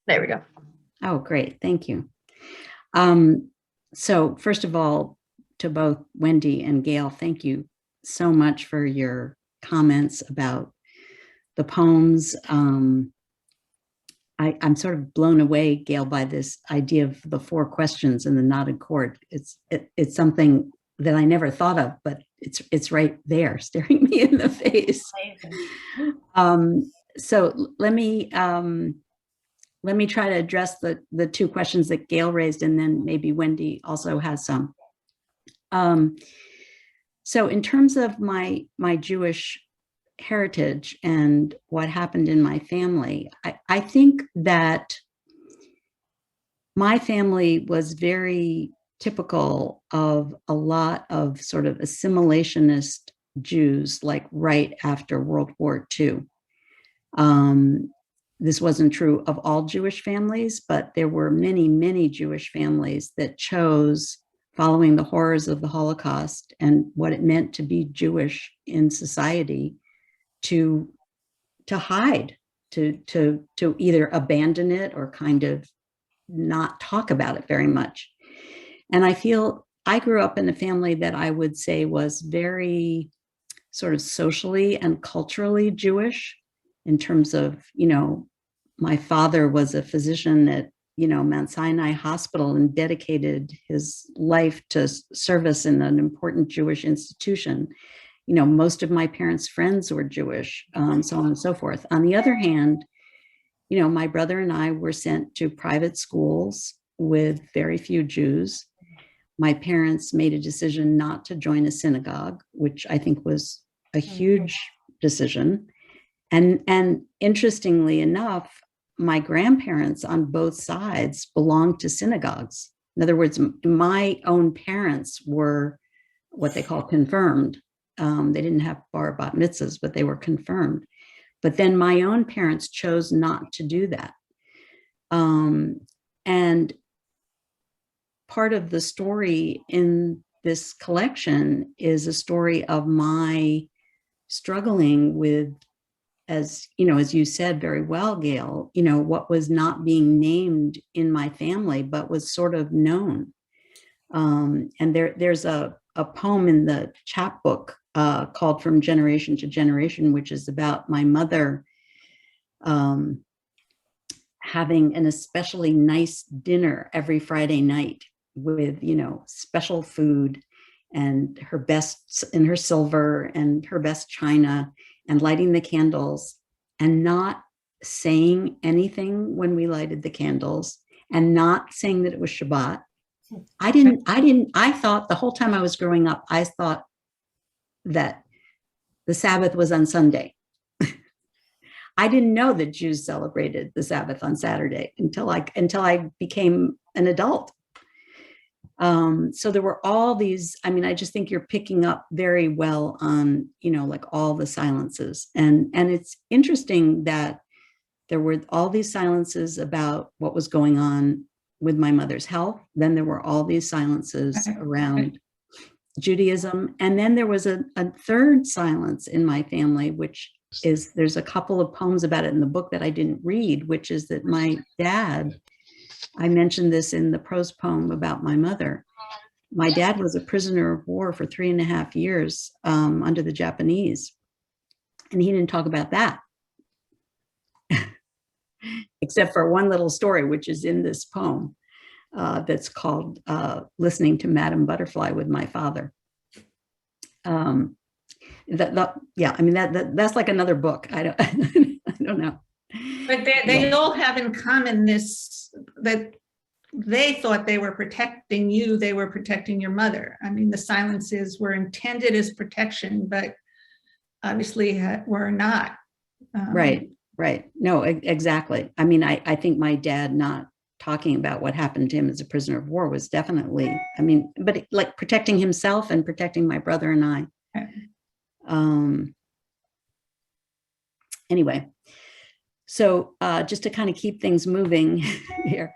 There we go. Oh, great. Thank you. So first of all, to both Wendy and Gail, thank you so much for your comments about the poems. I'm sort of blown away, Gail, by this idea of the 4 questions and the knotted cord. It's something that I never thought of, but it's right there, staring me in the face. So let me try to address the 2 questions that Gail raised, and then maybe Wendy also has some. So in terms of my Jewish heritage and what happened in my family, I think that my family was very typical of a lot of sort of assimilationist Jews, like right after World War II. This wasn't true of all Jewish families, but there were many, many Jewish families that chose, following the horrors of the Holocaust and what it meant to be Jewish in society, to hide, to either abandon it or kind of not talk about it very much. And I feel I grew up in a family that I would say was very sort of socially and culturally Jewish, in terms of, my father was a physician at, Mount Sinai Hospital and dedicated his life to service in an important Jewish institution. Most of my parents' friends were Jewish, so on and so forth. On the other hand, my brother and I were sent to private schools with very few Jews. My parents made a decision not to join a synagogue, which I think was a huge decision. And interestingly enough, my grandparents on both sides belonged to synagogues. In other words, my own parents were what they call confirmed. They didn't have bar bat mitzvahs, but they were confirmed. But then my own parents chose not to do that. And part of the story in this collection is a story of my struggling with, as you said very well, Gail, what was not being named in my family, but was sort of known. And there's a poem in the chapbook called From Generation to Generation, which is about my mother having an especially nice dinner every Friday night with, special food and her best in her silver and her best china, and lighting the candles and not saying anything when we lighted the candles, and not saying that it was Shabbat, I thought the whole time I was growing up, I thought that the Sabbath was on Sunday. I didn't know that Jews celebrated the Sabbath on Saturday until I became an adult. So there were all these, I mean, I just think you're picking up very well on, like all the silences. And it's interesting that there were all these silences about what was going on with my mother's health. Then there were all these silences around Judaism. And then there was a third silence in my family, which is, there's a couple of poems about it in the book that I didn't read, which is that my dad, I mentioned this in the prose poem about my mother. My dad was a prisoner of war for 3.5 years under the Japanese. And he didn't talk about that. Except for one little story, which is in this poem that's called Listening to Madame Butterfly with My Father. Yeah, I mean, that's like another book. I don't know. But they all have in common this, that they thought they were protecting you, they were protecting your mother. I mean, the silences were intended as protection, but obviously were not. Right. No, exactly. I mean, I think my dad not talking about what happened to him as a prisoner of war was definitely, I mean, but like protecting himself and protecting my brother and I. Anyway, so just to kind of keep things moving here,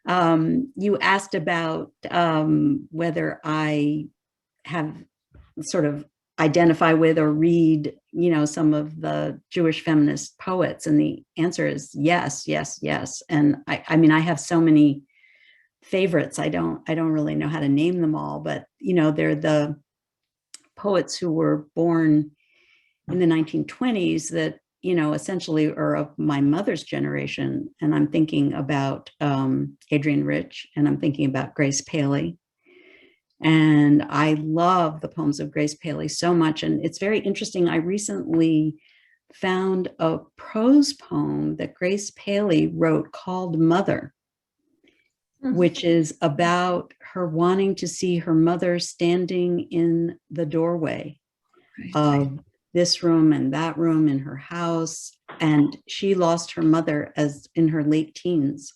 you asked about whether I have sort of identify with or read, some of the Jewish feminist poets, and the answer is yes. And I mean, I have so many favorites. I don't really know how to name them all, but they're the poets who were born in the 1920s that essentially are of my mother's generation. And I'm thinking about Adrienne Rich, and I'm thinking about Grace Paley. And I love the poems of Grace Paley so much. And it's very interesting. I recently found a prose poem that Grace Paley wrote called Mother, which is about her wanting to see her mother standing in the doorway of this room and that room in her house. And she lost her mother as in her late teens.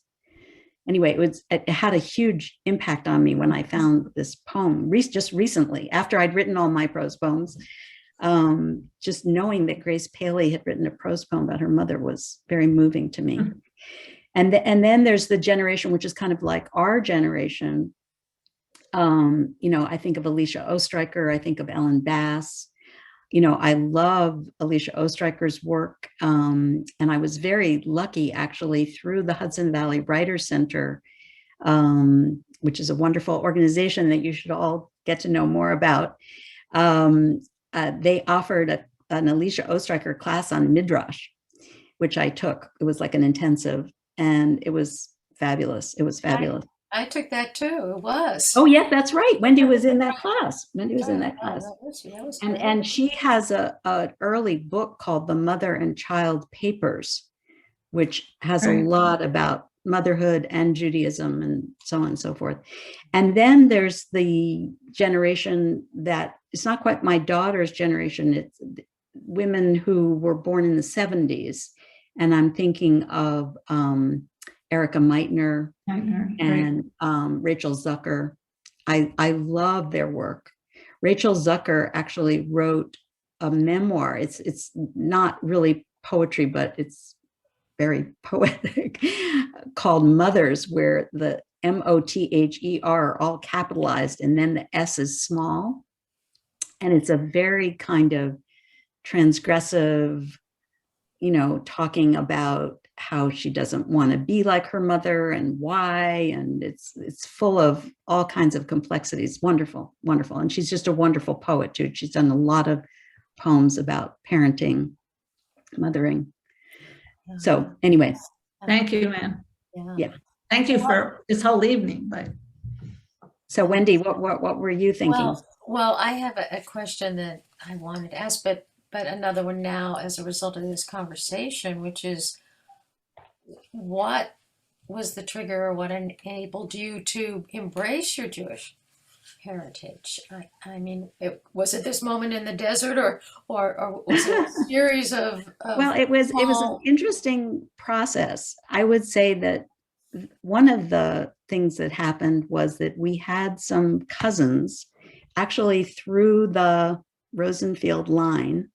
Anyway, it had a huge impact on me when I found this poem just recently, after I'd written all my prose poems. Just knowing that Grace Paley had written a prose poem about her mother was very moving to me. And then there's the generation, which is kind of like our generation. I think of Alicia Ostriker, I think of Ellen Bass. I love Alicia Ostriker's work. And I was very lucky, actually, through the Hudson Valley Writers Center, which is a wonderful organization that you should all get to know more about. They offered an Alicia Ostriker class on Midrash, which I took. It was like an intensive, and it was fabulous. It was fabulous. I took that too. It was. Oh, yes, that's right. Wendy was in that class. That was and she has an early book called The Mother and Child Papers, which has a lot about motherhood and Judaism and so on and so forth. And then there's the generation that it's not quite my daughter's generation. It's women who were born in the 70s. And I'm thinking of Erica Meitner and Rachel Zucker. I love their work. Rachel Zucker actually wrote a memoir. It's not really poetry, but it's very poetic, called Mothers, where the MOTHER are all capitalized and then the S is small. And it's a very kind of transgressive, talking about how she doesn't want to be like her mother and why, and it's full of all kinds of complexities. Wonderful. And she's just a wonderful poet too. She's done a lot of poems about parenting, mothering. So anyway. Thank you, man. Yeah. Thank you for this whole evening. But so Wendy, what were you thinking? Well, I have a question that I wanted to ask, but another one now as a result of this conversation, which is what was the trigger, or what enabled you to embrace your Jewish heritage? I mean, was it this moment in the desert, or was it a series of Well, it was an small- interesting process. I would say that one of the things that happened was that we had some cousins actually through the Rosenfield line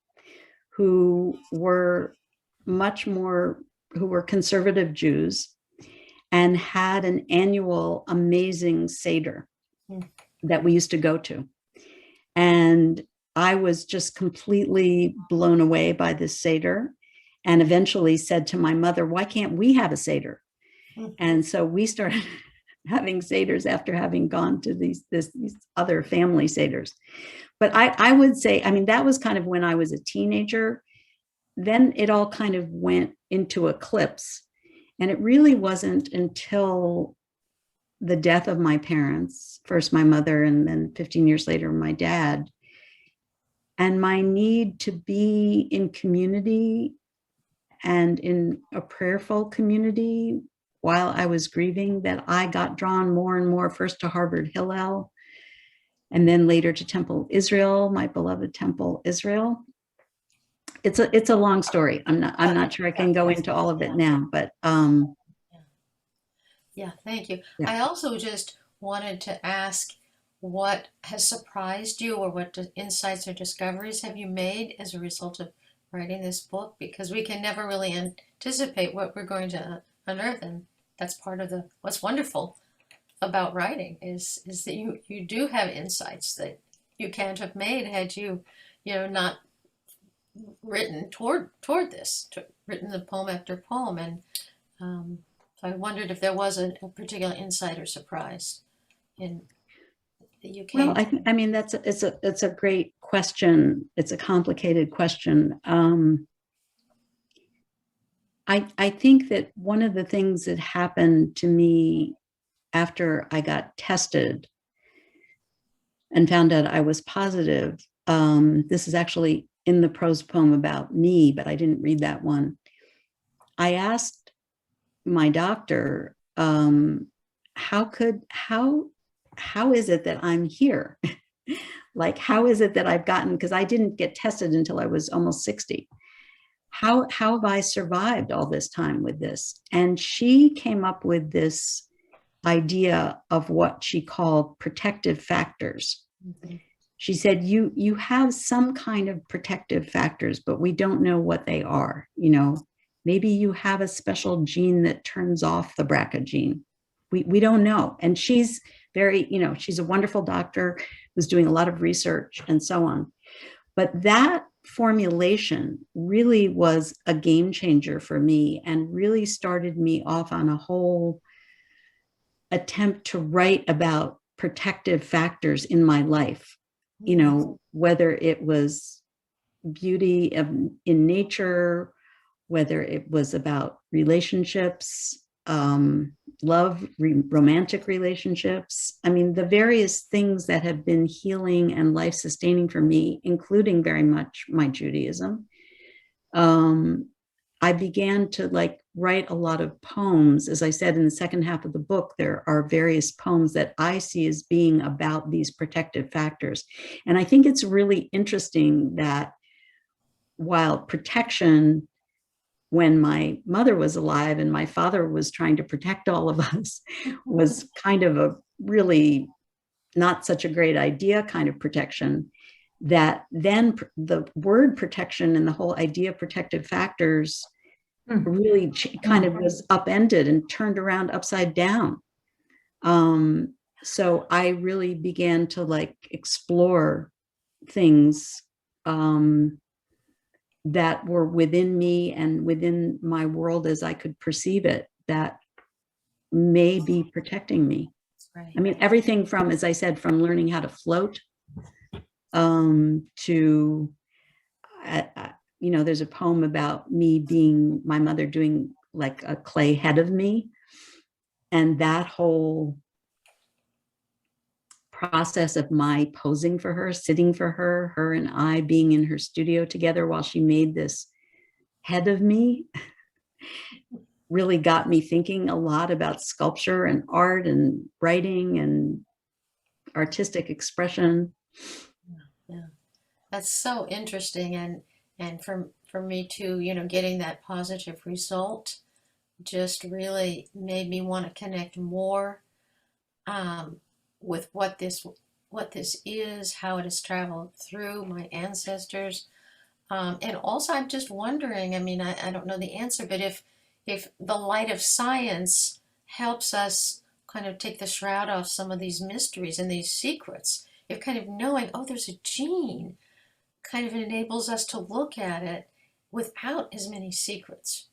who were conservative Jews and had an annual amazing Seder that we used to go to. And I was just completely blown away by this Seder, and eventually said to my mother, why can't we have a Seder? And so we started having Seders after having gone to these other family Seders. But I would say, I mean, that was kind of when I was a teenager. Then it all kind of went into eclipse. And it really wasn't until the death of my parents, first my mother, and then 15 years later, my dad, and my need to be in community and in a prayerful community while I was grieving, that I got drawn more and more, first to Harvard Hillel, and then later to Temple Israel, my beloved Temple Israel. It's a long story. I'm not sure I can go into all of it now, but Yeah, thank you. Yeah. I also just wanted to ask, what has surprised you, or what insights or discoveries have you made as a result of writing this book? Because we can never really anticipate what we're going to unearth, and that's part of what's wonderful about writing is that you do have insights that you can't have made had you not written toward this, written the poem after poem. And so I wondered if there was a particular insight or surprise in that you came. well, I mean, it's a great question. It's a complicated question. I think that one of the things that happened to me after I got tested and found out I was positive, this is actually in the prose poem about me, but I didn't read that one. I asked my doctor, how is it that I'm here? Like, how is it that I've gotten, because I didn't get tested until I was almost 60. How have I survived all this time with this? And she came up with this idea of what she called protective factors. Mhm. She said, you have some kind of protective factors, but we don't know what they are. Maybe you have a special gene that turns off the BRCA gene. We don't know. And she's she's a wonderful doctor who's doing a lot of research and so on. But that formulation really was a game changer for me and really started me off on a whole attempt to write about protective factors in my life. Whether it was beauty in nature, whether it was about relationships, love, romantic relationships. I mean, the various things that have been healing and life-sustaining for me, including very much my Judaism. I began to write a lot of poems. As I said, in the second half of the book, there are various poems that I see as being about these protective factors. And I think it's really interesting that while protection, when my mother was alive and my father was trying to protect all of us, was kind of a really not such a great idea kind of protection, that then the word protection and the whole idea of protective factors really kind of was upended and turned around upside down. So I really began to explore things that were within me and within my world as I could perceive it, that may be protecting me. Right. I mean, everything from, as I said, from learning how to float to, there's a poem about me being, my mother doing a clay head of me. And that whole process of my posing for her, sitting for her and I being in her studio together while she made this head of me. really got me thinking a lot about sculpture and art and writing and artistic expression. Yeah, that's so interesting, and for me too, getting that positive result just really made me want to connect more with what this is, how it has traveled through my ancestors, and also I'm just wondering. I mean, I don't know the answer, but if the light of science helps us kind of take the shroud off some of these mysteries and these secrets, if kind of knowing, oh, there's a gene, kind of enables us to look at it without as many secrets,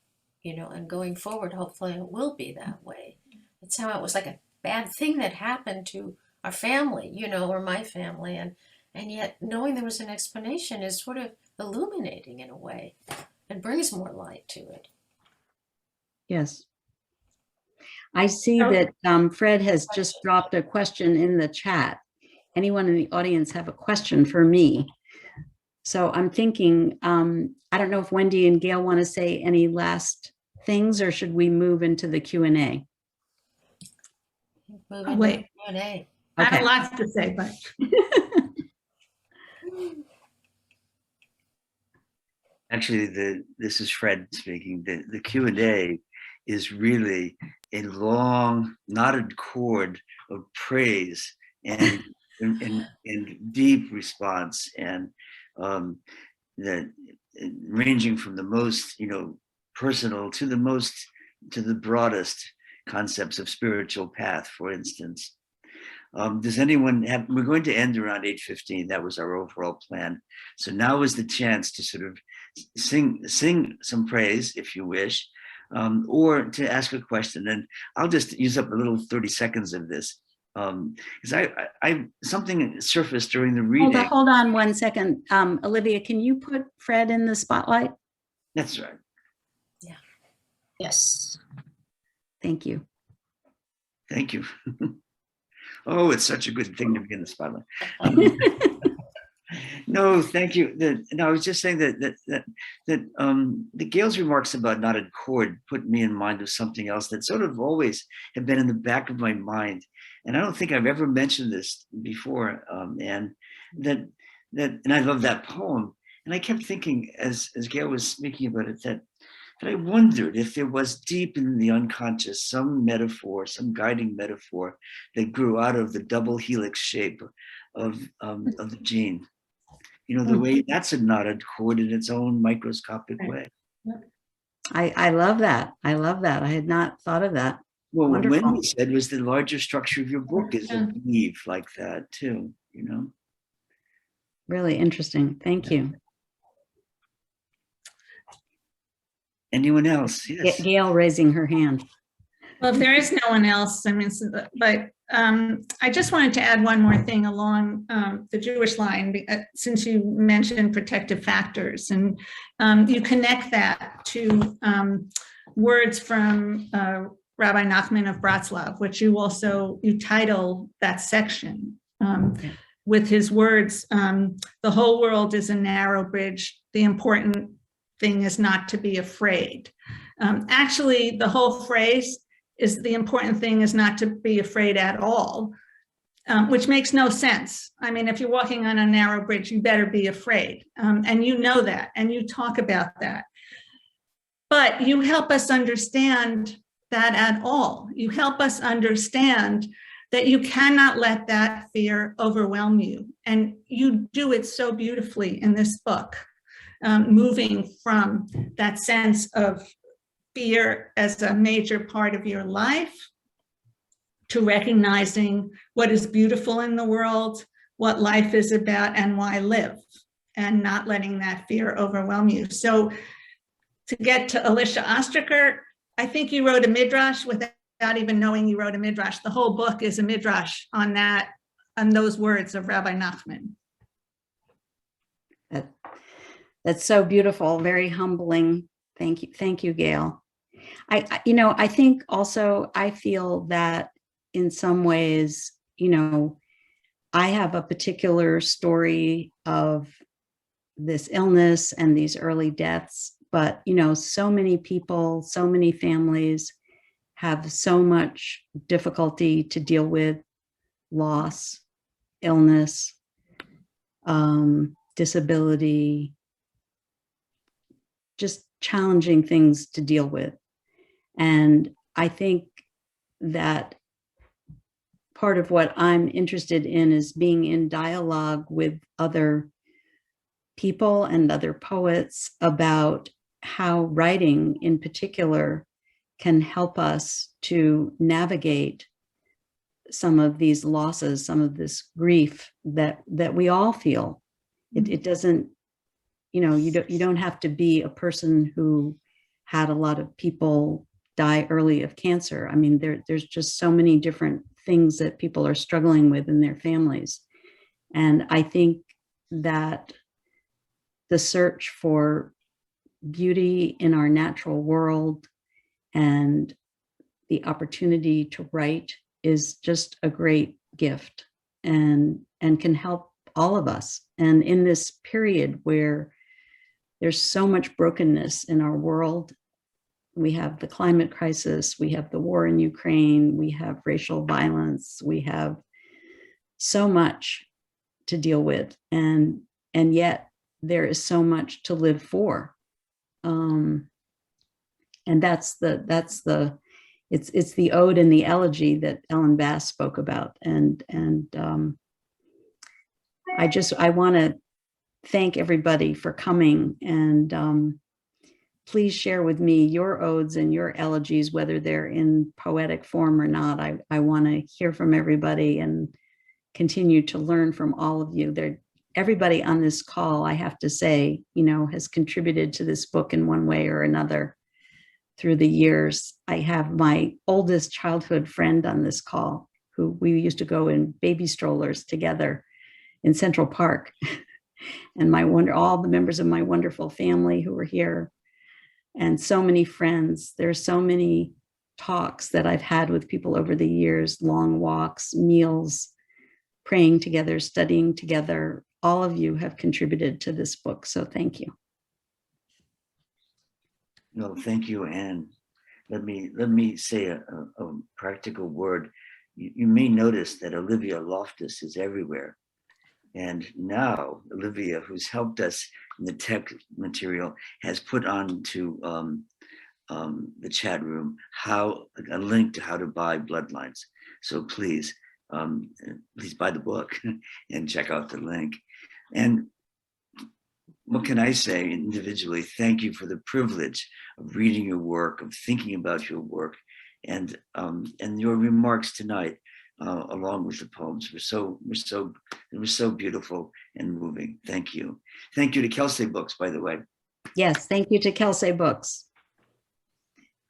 and going forward, hopefully it will be that way. It's how it was like a bad thing that happened to our family, or my family, and yet knowing there was an explanation is sort of illuminating in a way and brings more light to it. Yes. I see that Fred has just dropped a question in the chat. Anyone in the audience have a question for me? So I'm thinking, I don't know if Wendy and Gail want to say any last things, or should we move into the Q&A? Moving wait. to Q&A. I have Okay. lots to say, but Actually, this is Fred speaking. The Q&A is really a long knotted cord of praise and deep response, and that ranging from the most personal to the broadest concepts of spiritual path, for instance. Does anyone have? We're going to end around 8:15. That was our overall plan. So now is the chance to sort of sing some praise, if you wish, or to ask a question. And I'll just use up a little 30 seconds of this, because I something surfaced during the reading. Hold on 1 second. Olivia, can you put Fred in the spotlight? That's right. Yes. Thank you. Oh, it's such a good thing to be in the spotlight. No, thank you. I was just saying that the Gail's remarks about knotted cord put me in mind of something else that sort of always had been in the back of my mind, and I don't think I've ever mentioned this before. And I love that poem, and I kept thinking as Gail was speaking about it that I wondered if there was deep in the unconscious some metaphor, some guiding metaphor that grew out of the double helix shape of the gene. The way that's a knotted cord in its own microscopic way. I love that. I love that. I had not thought of that. Well, Wonderful. what Wendy said was the larger structure of your book is a weave like that too, Really interesting. Thank you. Anyone else? Yes. Gail raising her hand. well, if there is no one else, I mean, but I just wanted to add one more thing along the Jewish line, since you mentioned protective factors, and you connect that to words from Rabbi Nachman of Bratslav, which you title that section with his words, the whole world is a narrow bridge. The important thing is not to be afraid. Actually, the whole phrase is the important thing is not to be afraid at all, which makes no sense. I mean, if you're walking on a narrow bridge, you better be afraid. And you know that, and you talk about that. But you help us understand that at all. You help us understand that you cannot let that fear overwhelm you. And you do it so beautifully in this book, moving from that sense of fear as a major part of your life to recognizing what is beautiful in the world, what life is about, and why live, and not letting that fear overwhelm you. So to get to Alicia Ostraker, I think you wrote a midrash without even knowing you wrote a midrash. The whole book is a midrash on those words of Rabbi Nachman. That's so beautiful, very humbling. Thank you, Gail. I think also I feel that in some ways, I have a particular story of this illness and these early deaths but you know, so many people, so many families have so much difficulty to deal with: loss, illness, disability, just challenging things to deal with. And I think that part of what I'm interested in is being in dialogue with other people and other poets about how writing in particular can help us to navigate some of these losses, some of this grief that we all feel. It doesn't, you know, you don't have to be a person who had a lot of people die early of cancer. I mean, there's just so many different things that people are struggling with in their families. And I think that the search for beauty in our natural world and the opportunity to write is just a great gift and can help all of us. And in this period where there's so much brokenness in our world, we have the climate crisis, we have the war in Ukraine, we have racial violence, we have so much to deal with, and yet there is so much to live for. And it's the ode and the elegy that Ellen Bass spoke about. And I want to thank everybody for coming, and please share with me your odes and your elegies, whether they're in poetic form or not. I want to hear from everybody and continue to learn from all of you. Everybody on this call, I have to say, you know, has contributed to this book in one way or another through the years. I have my oldest childhood friend on this call, who we used to go in baby strollers together in Central Park, and all the members of my wonderful family who were here, and so many friends. There's so many talks that I've had with people over the years, long walks, meals, praying together, studying together. All of you have contributed to this book, so thank you. No, thank you, Anne. Let me say a practical word. You may notice that Olivia Loftus is everywhere. And now Olivia, who's helped us in the tech material, has put on to the chat room a link to how to buy Bloodlines. So please buy the book and check out the link. And what can I say individually? Thank you for the privilege of reading your work, of thinking about your work, and your remarks tonight, along with the poems, were so beautiful and moving. Thank you. Thank you to Kelsay Books, by the way. Yes, thank you to Kelsay Books.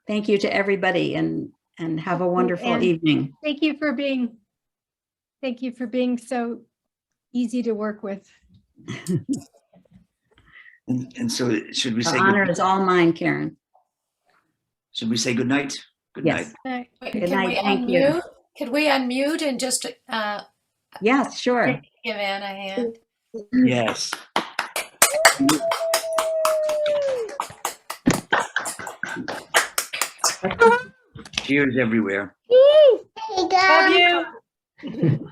Thank you to everybody, and have a wonderful evening. Thank you for being so easy to work with. And so should we say the honor is all mine, Karen. Should we say good night? Good yes. night. Wait, good night. Thank you. Could we unmute and just yes, sure. Give Anne a hand? Yes. Cheers everywhere. Love you.